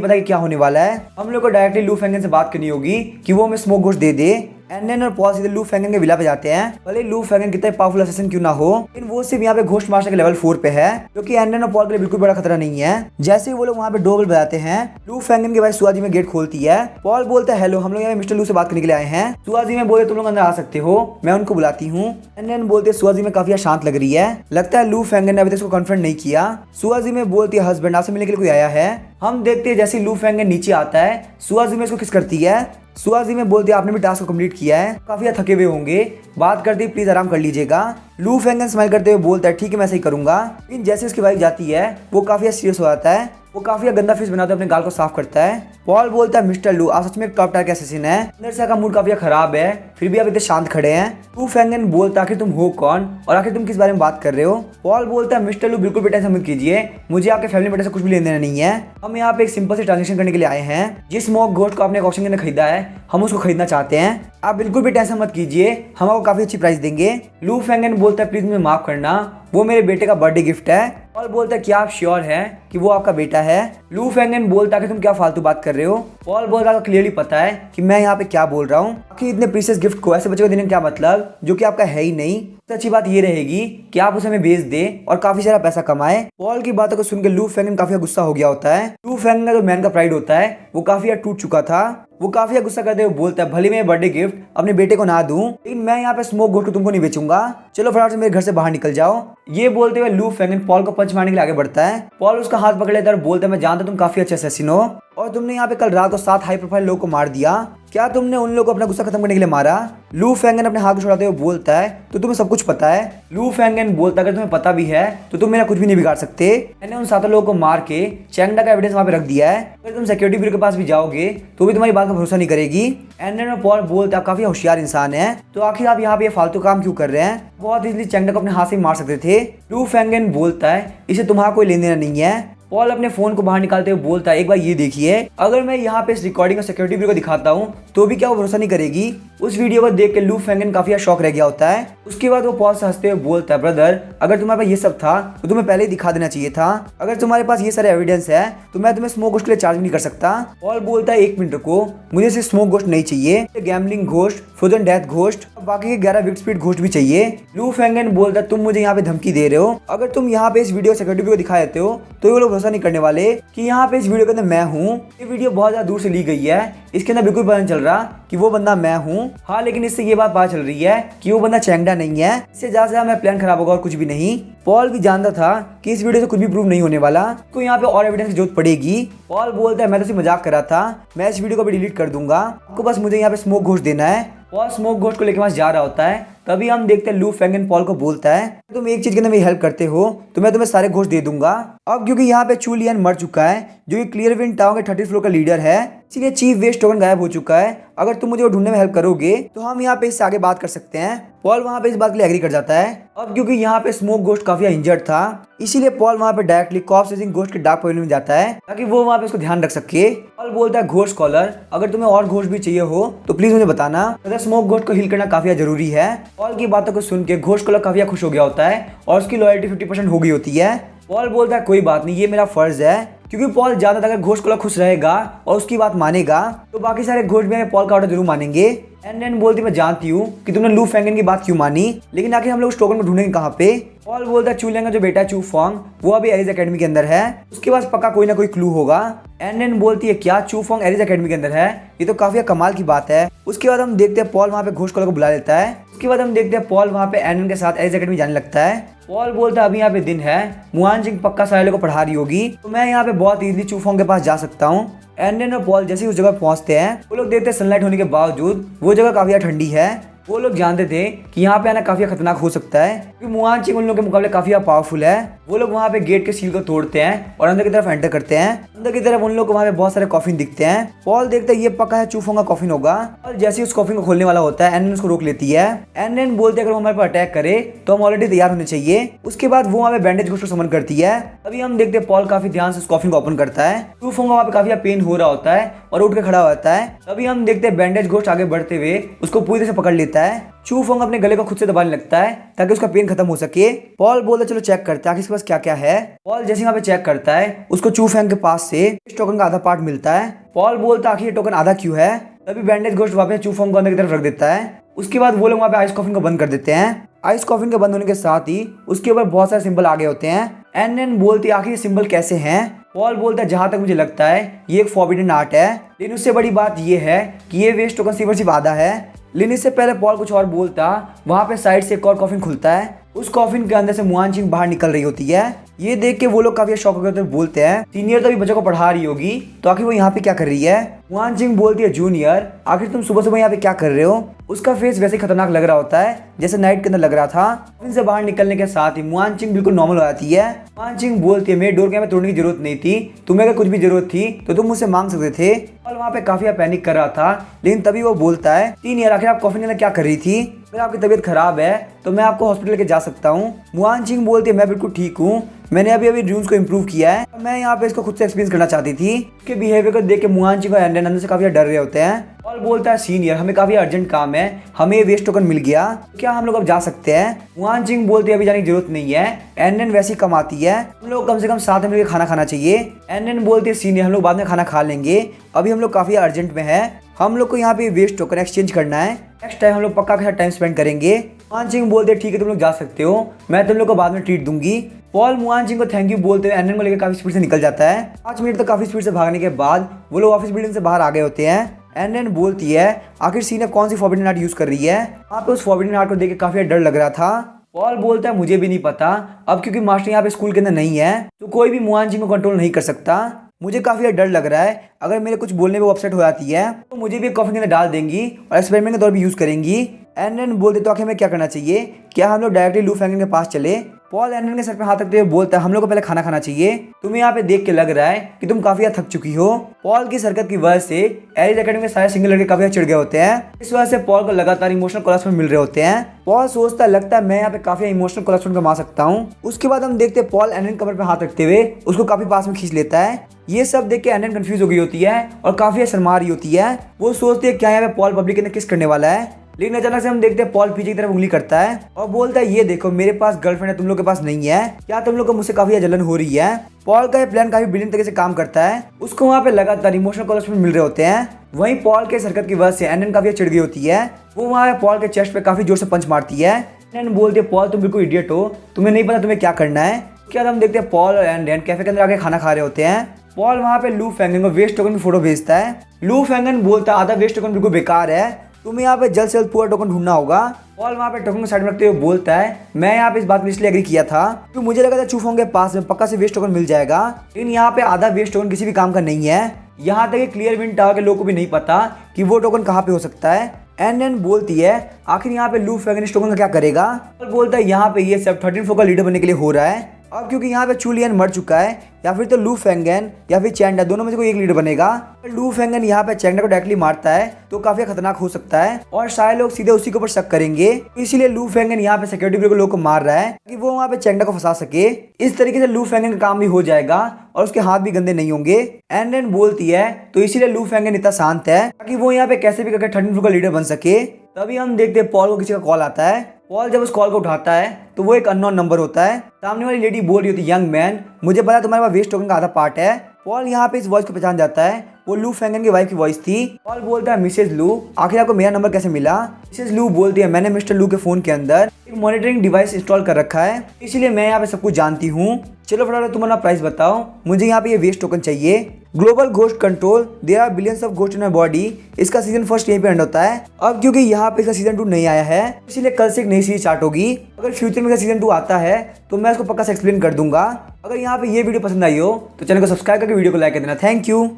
पता कि क्या होने वाला है, हम लोग को डायरेक्टली लू फेंगन से बात करनी होगी कि वो हमें स्मोक घोस्ट दे दे। एंडन और पॉल सीधे लू फेंगन के विला पे जाते हैं। भले लू फेंगन कितना पावरफुल असैसिन क्यों ना हो, लेकिन वो सिर्फ यहाँ पे घोस्ट मास्टर के लेवल 4 पे है, क्योंकि एंडन और पॉल के लिए बिल्कुल बड़ा खतरा नहीं है। जैसे ही वो लोग वहाँ पे डोर बेल बजाते हैं, लू फेंगन की वाइफ सुआजी में गेट खोलती है। पॉल बोलता है हेलो, हम लोग यहाँ मिस्टर लू से बात करने के लिए आए हैं। सुआजी में बोले तुम लोग अंदर आ सकते हो, मैं उनको बुलाती हूँ। एंडन बोलते सुआजी में काफी शांत लग रही है, लगता है लू फेंगन ने अभी तक उसको कन्फ्रंट नहीं किया। सुआजी में बोलती है हस्बैंड आपसे मिलने के लिए कोई आया है। हम देखते हैं जैसे लू फेंगन नीचे आता है, सुआजी में इसको किस करती है। सुआजी में बोलती है आपने भी टास्क को कंप्लीट किया है, काफी थके हुए होंगे, बात करते ही प्लीज आराम कर लीजिएगा। लू फेंगन स्माइल करते हुए बोलता है ठीक है मैं ऐसे ही करूंगा। लेकिन जैसे उसकी वाइफ जाती है वो काफी सीरियस हो जाता है, वो काफी गंदा फेस बनाते हुए अपने गाल को साफ करता है। पॉल बोलता है मिस्टर लू आप सच में एक टॉप टायर के असैसिन है। अंदर से का मूड काफी खराब है, फिर भी आप इतने शांत खड़े हैं। लू फेंगन बोलता आखिर तुम हो कौन और आखिर तुम किस बारे में बात कर रहे हो। पॉल बोलता है मिस्टर लू बिल्कुल भी टेंशन मत कीजिए, मुझे आपके फैमिली मैटर से कुछ भी लेने देना नहीं है। हम यहाँ पे एक सिंपल से ट्रांजेक्शन करने के लिए आए हैं। जिस स्मोक घोस्ट को आपने ऑक्शन के अंदर खरीदा है हम उसको खरीदना चाहते हैं, आप बिल्कुल भी टेंशन मत कीजिए, हम आपको काफी अच्छी प्राइस देंगे। लू फेंगन बोलता है प्लीज मुझे माफ करना, वो मेरे बेटे का बर्थडे गिफ्ट है। पॉल बोलता है क्या आप श्योर हैं कि वो आपका बेटा है। लू फेंगन बोलता है कि तुम क्या फालतू बात कर रहे हो। पॉल बोलता है क्लियरली पता है कि मैं यहाँ पे क्या बोल रहा हूँ, आखिर इतने प्रीशियस गिफ्ट को ऐसे बच्चे को देने का क्या मतलब जो कि आपका है ही नहीं। सबसे अच्छी बात ये रहेगी कि आप उसे हमें बेच दे और काफी सारा पैसा कमाए। पॉल की बातों को सुनकर लू फेंगन काफी गुस्सा हो गया होता है। लू फेंगन का जो मैन का प्राइड होता है वो काफी टूट चुका था, वो काफी गुस्सा करते हुए बोलता है भले मैं बर्थडे गिफ्ट अपने बेटे को ना दूं, लेकिन मैं यहाँ पे स्मोक घोस्ट को तुमको नहीं बेचूंगा, चलो फटाफट से मेरे घर से बाहर निकल जाओ। ये बोलते हुए लू फेंगन पॉल को पंच मारने के लिए आगे बढ़ता है। पॉल उसका हाथ पकड़ लेता है और बोलता है मैं जानता तुम काफी अच्छे असैसिन हो और तुमने यहाँ पे कल रात को 7 हाई प्रोफाइल लोगों को मार दिया, क्या तुमने उन लोगों को अपना गुस्सा खत्म करने के लिए मारा। लू फेंगन अपने हाथ को छुड़ाते हुए बोलता है तो तुम्हें सब कुछ पता है। लू फेंगन बोलता है अगर तुम्हें पता भी है तो तुम मेरा कुछ भी नहीं बिगाड़ सकते, मैंने उन 7 लोगों को मार के चेंगडा का एविडेंस वहाँ पे रख दिया है, अगर तुम सिक्योरिटी ब्यूरो के पास भी जाओगे तो भी तुम्हारी बात का भरोसा नहीं करेगी। एंडन और पॉल बोलते हैं आप काफी होशियार इंसान है, तो आखिर आप यहाँ पे फालतू काम क्यों कर रहे हैं, बहुत इजीली चेंगडा को अपने हाथ से मार सकते थे। लू फेंगन बोलता है इसे तुम्हारा कोई लेन देना नहीं है। पॉल अपने फोन को बाहर निकालते हुए बोलता है एक बार ये देखिए, अगर मैं यहाँ पे इस रिकॉर्डिंग और सिक्योरिटी ब्यूरो को दिखाता हूँ तो भी क्या वो भरोसा नहीं करेगी। उस वीडियो को देख के लू फेंगन काफी शॉक रह गया होता है। उसके बाद वो पॉल से हंसते हुए बोलता है ब्रदर अगर तुम्हारे पास ये सब था तो तुम्हें पहले ही दिखा देना चाहिए था, अगर तुम्हारे पास ये सारे एविडेंस है तो मैं तुम्हें स्मोक घोस्ट के लिए चार्ज नहीं कर सकता। पॉल बोलता है 1 मिनट रुको, मुझे सिर्फ स्मोक घोस्ट नहीं चाहिए, gambling ghost, frozen death ghost, बाकी के 11 विक्ट स्पीड घोस्ट भी चाहिए। लू फेंगन बोलता है तुम मुझे यहाँ पे धमकी दे रहे हो, अगर तुम यहाँ पे इस वीडियो सिक्योरिटी ब्यूरो को दिखा देते हो तो वो लोग भरोसा नहीं करने वाले कि यहाँ पे इस वीडियो के अंदर मैं हूँ। ये वीडियो बहुत ज्यादा दूर से ली गई है, इसके अंदर बिल्कुल पता नहीं चल रहा कि वो बंदा मैं हूँ। हाँ, लेकिन इससे ये बात पता चल रही है कि वो बंदा चैंगडा नहीं है। इससे ज्यादा मेरा प्लान खराब होगा और कुछ भी नहीं। पॉल भी जानता था कि इस वीडियो से कुछ भी प्रूव नहीं होने वाला, तो यहाँ पे और एविडेंस की जरूरत पड़ेगी। पॉल बोलता है मैं तो सिर्फ मजाक कर रहा था, मैं इस वीडियो को भी डिलीट कर दूंगा, आपको बस मुझे यहाँ पे स्मोक घोस्ट देना है। पॉल स्मोक घोस्ट को लेके वहां जा रहा होता है, तभी हम देखते हैं लू फेंगन पॉल को बोलता है तुम एक चीज के अंदर मेरी हेल्प करते हो तो मैं तुम्हें सारे घोस्ट दे दूंगा। अब क्योंकि यहाँ पे चू लियन मर चुका है, जो कि क्लियरविंड टाउन के 30th फ्लोर का लीडर है, इसीलिए चीफ वेस्ट टोकन गायब हो चुका है। अगर तुम मुझे वो ढूंढने में हेल्प करोगे तो हम यहाँ पे इससे आगे बात कर सकते हैं। पॉल वहाँ पे इस बात के लिए एग्री कर जाता है। अब क्योंकि यहाँ पे स्मोक घोस्ट काफी इंजर्ड था, इसीलिए पॉल वहाँ पे डायरेक्टली कॉप्स रेसिंग घोस्ट के डार्क पवेलियन में जाता है ताकि वो वहाँ पे उसको ध्यान रख सके। पॉल बोलता है घोस्ट कॉलर, अगर तुम्हें और घोस्ट भी चाहिए हो तो प्लीज मुझे बताना, मतलब स्मोक घोस्ट को हील करना काफी जरूरी है। पॉल की बातों को सुन के घोस्ट कॉलर काफी खुश हो गया होता है और उसकी लॉयल्टी 50% हो गई होती है। पॉल बोलता है कोई बात नहीं, ये मेरा फर्ज है, क्योंकि पॉल जानता था अगर घोस्ट कॉलर खुश रहेगा और उसकी बात मानेगा तो बाकी सारे घोस्ट भी पॉल का ऑर्डर जरूर मानेंगे। एंड बोलती मैं जानती हूँ कि तुमने लू फेंगन की बात क्यों मानी, लेकिन आखिर हम लोग उस टोकन को ढूंढेंगे कहाँ पे। पॉल बोलता है चू लियन का जो बेटा चू फोंग वो अभी एरिस एकेडमी के अंदर है, उसके पास पक्का कोई ना कोई क्लू होगा। एंड बोलती है क्या चू फोंग एरिस एकेडमी के अंदर है, ये तो काफी कमाल की बात है। उसके बाद हम देखते हैं पॉल वहाँ पे घोस्ट कॉलर को बुला लेता है। उसके बाद हम देखते हैं पॉल वहाँ पे एंडन के साथ एरिस एकेडमी जाने लगता है। पॉल बोलता है अभी यहाँ पे दिन है, मुआन जिंग पक्का सारे को पढ़ा रही होगी, तो मैं यहाँ पे बहुत इजीली चू फोंग के पास जा सकता हूँ। एंडन और पॉल जैसे ही उस जगह पहुंचते हैं, वो लोग देखते हैं सनलाइट होने के बावजूद वो जगह काफी ठंडी है। वो लोग जानते थे कि यहाँ पे आना काफी खतरनाक हो सकता है, क्योंकि मुआन चिंग उन लोगों के मुकाबले काफी पावरफुल है। वो लोग वहाँ पे गेट के सील को तोड़ते हैं और अंदर की तरफ एंटर करते हैं। अंदर की तरफ उन लोग को वहाँ पे बहुत सारे कॉफिन दिखते हैं। पॉल देखता है ये पक्का है चू फोंग का कॉफिन होगा, और जैसे ही उस कॉफिन को खोलने वाला होता है एंडन उसको रोक लेती है। एंडन बोलते हैं अगर वो हमारे पर अटैक करे तो हम ऑलरेडी तैयार होने चाहिए। उसके बाद वो वहाँ पे बैंडेज घोस्ट को समन करती है। अभी हम देखते हैं पॉल काफी ध्यान से उस कॉफिन को ओपन करता है। चू फोंग वहाँ पे काफी पेन हो रहा होता है और उठ के खड़ा होता है। तभी हम देखते हैं बैंडेज घोस्ट आगे बढ़ते हुए उसको पूरी तरह से पकड़ लेता है। चू फोंग अपने गले को खुद से दबाने लगता है ताकि उसका पेन खत्म हो सके। पॉल बोलता है चलो चेक करते हैं आखिर इसके पास क्या क्या है। पॉल जैसे वहाँ पे चेक करता है, उसको चू फेंग के पास से इस टोकन का आधा पार्ट मिलता है। पॉल बोलता है आखिर ये टोकन आधा क्यों है। तभी बैंडेज घोस्ट वापस चू फोंग को अंदर की तरफ रख देता है। उसके बाद वो लोग वहाँ पे आइस कॉफिन को बंद कर देते हैं। आइस कॉफिन के बंद होने के साथ ही उसके ऊपर बहुत सारे सिंबल आगे होते हैं। एंड बोलती है आखिर ये सिंबल कैसे हैं। पॉल बोलता है जहां तक मुझे लगता है ये एक फॉरबिडन आर्ट है, लेकिन उससे बड़ी बात ये है कि ये वेस्ट टोकन सिर्फ आधा है। लेकिन इससे पहले पॉल कुछ और बोलता, वहां पे साइड से एक और कॉफिन खुलता है। उस कॉफिन के अंदर से मुआन चिंग बाहर निकल रही होती है। ये देख के वो लोग काफी शॉक होकर बोलते हैं सीनियर तो अभी बच्चों को पढ़ा रही होगी, तो आखिर वो यहाँ पे क्या कर रही है। मुआन चिंग बोलती है जूनियर आखिर तुम सुबह सुबह यहाँ पे क्या कर रहे हो। उसका फेस वैसे ही खतरनाक लग रहा होता है जैसे नाइट के अंदर लग रहा था। कॉफिन से बाहर निकलने के साथ ही मुआन चिंग बिल्कुल नॉर्मल हो जाती है। मुआन चिंग बोलती है मेरे डोर के तोड़ने की जरूरत नहीं थी, तुम्हें अगर कुछ भी जरूरत थी तो तुम मुझसे मांग सकते थे। और वहाँ पे काफी पैनिक कर रहा था, लेकिन तभी वो बोलता है सीनियर आखिर आप कॉफिन के अंदर क्या कर रही थी, अगर आपकी तबीयत खराब है तो मैं आपको हॉस्पिटल लेके जा सकता हूँ। मुआन चिंग बोलती है मैं बिल्कुल ठीक हूँ, मैंने अभी ड्रीम्स को इम्प्रूव किया है। मैं यहाँ पे इसको खुद से एक्सपीरियंस करना चाहती थी। उसके बिहेवियर को देख के मुआन चिंग और एंडन अंदर से काफी डर रहे होते हैं। पॉल बोलता है सीनियर हमें काफी अर्जेंट काम है, हमें ये वेस्ट टोकन मिल गया, क्या हम लोग अब जा सकते हैं। मुआन चिंग बोलती है अभी जाने की जरूरत नहीं है, एंडन वैसे ही कमाती है, हम लोग कम से कम साथ में मिलकर खाना खाना चाहिए। एंडन बोलती है सीनियर हम लोग बाद में खाना खा लेंगे, अभी हम लोग काफी अर्जेंट में है, हम लोग को यहाँ पे वेस्ट टोकन एक्सचेंज करना है, नेक्स्ट टाइम हम लोग पक्का के साथ टाइम स्पेंड करेंगे। मुआन चिंग बोलते हैं ठीक है तुम लोग जा सकते हो, मैं तुम लोग को बाद में ट्रीट दूंगी। पॉल मुआन चिंग को थैंक यू बोलते हुए एंडन को लेकर काफी स्पीड से निकल जाता है। 5 मिनट तक काफी स्पीड से भागने के बाद वो लोग ऑफिस बिल्डिंग से बाहर आ गए होते हैं। एंडन बोलती है आखिर सीनियर कौन सी फॉरबिडन आर्ट यूज कर रही है। वहाँ पे उस फॉरबिडन आर्ट को देख के काफी डर लग रहा था। पॉल बोलता है मुझे भी नहीं पता, अब क्योंकि मास्टर यहाँ पे स्कूल के अंदर नहीं है तो कोई भी मुआन चिंग को कंट्रोल नहीं कर सकता, मुझे काफी डर लग रहा है अगर मेरे कुछ बोलने में वो अपसेट हो जाती है तो मुझे भी कॉफी के अंदर डाल देंगी और एक्सपेरिमेंट के तौर पर यूज करेंगी। एंडन बोलते तो आखिर में क्या करना चाहिए, क्या हम लोग डायरेक्टली लू फेंगन के पास चले। पॉल एंडन के सर पे हाथ रखते हुए बोलता है हम लोग को पहले खाना खाना चाहिए, तुम्हें यहाँ पे देख के लग रहा है कि तुम काफी थक चुकी हो। पॉल की हरकत की वजह से एरिस एकेडमी में सारे सिंगल लड़के काफी चिढ़ गए होते हैं, इस वजह से पॉल को लगातार इमोशनल कोलैप्स मिल रहे होते हैं। पॉल सोचता लगता है मैं यहाँ पे काफी इमोशनल कोलैप्स कमा सकता हूँ। उसके बाद हम देखते हैं पॉल एंडन कमर पे हाथ रखते हुए उसको काफी पास में खींच लेता है। ये सब देख के एंडन कंफ्यूज हो गई होती है और काफी शर्मा रही होती है। वो सोचती है क्या यहाँ पे पॉल पब्लिक के अंदर किस करने वाला है, लेकिन अचानक से हम देखते हैं पॉल पीछे की तरफ उंगली करता है और बोलता है ये देखो मेरे पास गर्लफ्रेंड है तुम लोग के पास नहीं है, क्या तुम लोग को मुझसे काफी जलन हो रही है। पॉल का ये प्लान काफी ब्रिलियंट तरीके से काम करता है, उसको वहाँ पे लगातार इमोशनल कोलैप्स मिल रहे होते हैं। वहीं पॉल के हरकत की वजह से एंडन काफी चिढ़ गई होती है, वो वहाँ पे पॉल के चेस्ट पे काफी जोर से पंच मारती है। एंडन बोलती है पॉल तुम बिल्कुल इडियट हो, तुम्हें नहीं पता तुम्हें क्या करना है। क्या हम देखते हैं पॉल और एंडेन कैफे के अंदर आके खाना खा रहे होते हैं। पॉल वहाँ पे लू फेंगन को वेस्ट टोकन की फोटो भेजता है। लू फेंगन बोलता है आधा वेस्ट टोकन बिल्कुल बेकार है, तुम्हें यहाँ पे जल्द से जल्द पूरा टोकन ढूंढना होगा। पॉल वहाँ पे टोकन को साइड में रखते हुए बोलता है मैं यहाँ पे इस बात को इसलिए एग्री किया था क्योंकि मुझे लगा था चूफोंग के पास में पक्का से वेस्ट टोकन मिल जाएगा, लेकिन यहाँ पे आधा वेस्ट टोकन किसी भी काम का नहीं है। यहाँ तक कि क्लियर विंड टावर के लोगों को भी नहीं पता कि वो टोकन कहाँ पे हो सकता है। एंडेन बोलती है आखिर यहाँ पे लू फेंगन इस टोकन का क्या करेगा। पॉल बोलता है यहाँ पे ये सब 13 का लीडर बनने के लिए हो रहा है। अब क्योंकि यहाँ पे चुलियन मर चुका है, या फिर तो लू फेंगन या फिर चैंडा दोनों में से कोई एक लीडर बनेगा। लू फेंगन यहाँ पे चैंडा को डायरेक्टली मारता है तो काफी खतरनाक हो सकता है और सारे लोग सीधे उसी के ऊपर शक करेंगे। तो इसीलिए लू फेंगन यहाँ पे सिक्योरिटी ब्यूरो के लोग को मार रहा है कि वो वहाँ पे चैंडा को फंसा सके। इस तरीके से लू फेंगन का काम भी हो जाएगा और उसके हाथ भी गंदे नहीं होंगे। एंडेन बोलती है तो इसीलिए लू फेंगन इतना शांत है ताकि वो यहाँ पे कैसे भी करके 13 का लीडर बन सके। तभी हम देखते हैं पॉल को किसी का कॉल आता है। पॉल जब उस कॉल को उठाता है तो वो एक अननोन नंबर होता है। सामने वाली लेडी बोल रही होती है यंग मैन मुझे पता तुम्हारे पास वेस्ट टोकन का आधा पार्ट है। पॉल यहाँ पे इस वॉइस को पहचान जाता है, वो लू फेंगन की वाइफ की वॉइस थी। पॉल बोलता है मिसेज लू आखिर आपको मेरा नंबर कैसे मिला। मिसेज लू बोलती है मैंने मिस्टर लू के फोन के अंदर एक मॉनिटरिंग डिवाइस इंस्टॉल कर रखा है, इसलिए मैं यहाँ पे सब कुछ जानती हूँ। चलो फटाफट तुम अपना प्राइस बताओ, मुझे यहाँ पे ये वेस्ट टोकन चाहिए। Global ghost control there are billions of ghost in my body, इसका सीजन फर्स्ट यहीं पे एंड होता है। अब क्योंकि यहाँ पे इसका सीजन 2 नहीं आया है इसीलिए कल से एक नई सीरीज स्टार्ट होगी। अगर फ्यूचर में सीजन 2 आता है तो मैं इसको पक्का से एक्सप्लेन कर दूंगा। अगर यहाँ पे ये वीडियो पसंद आई हो तो चैनल को सब्सक्राइब करके वीडियो को लाइक कर देना। Thank you.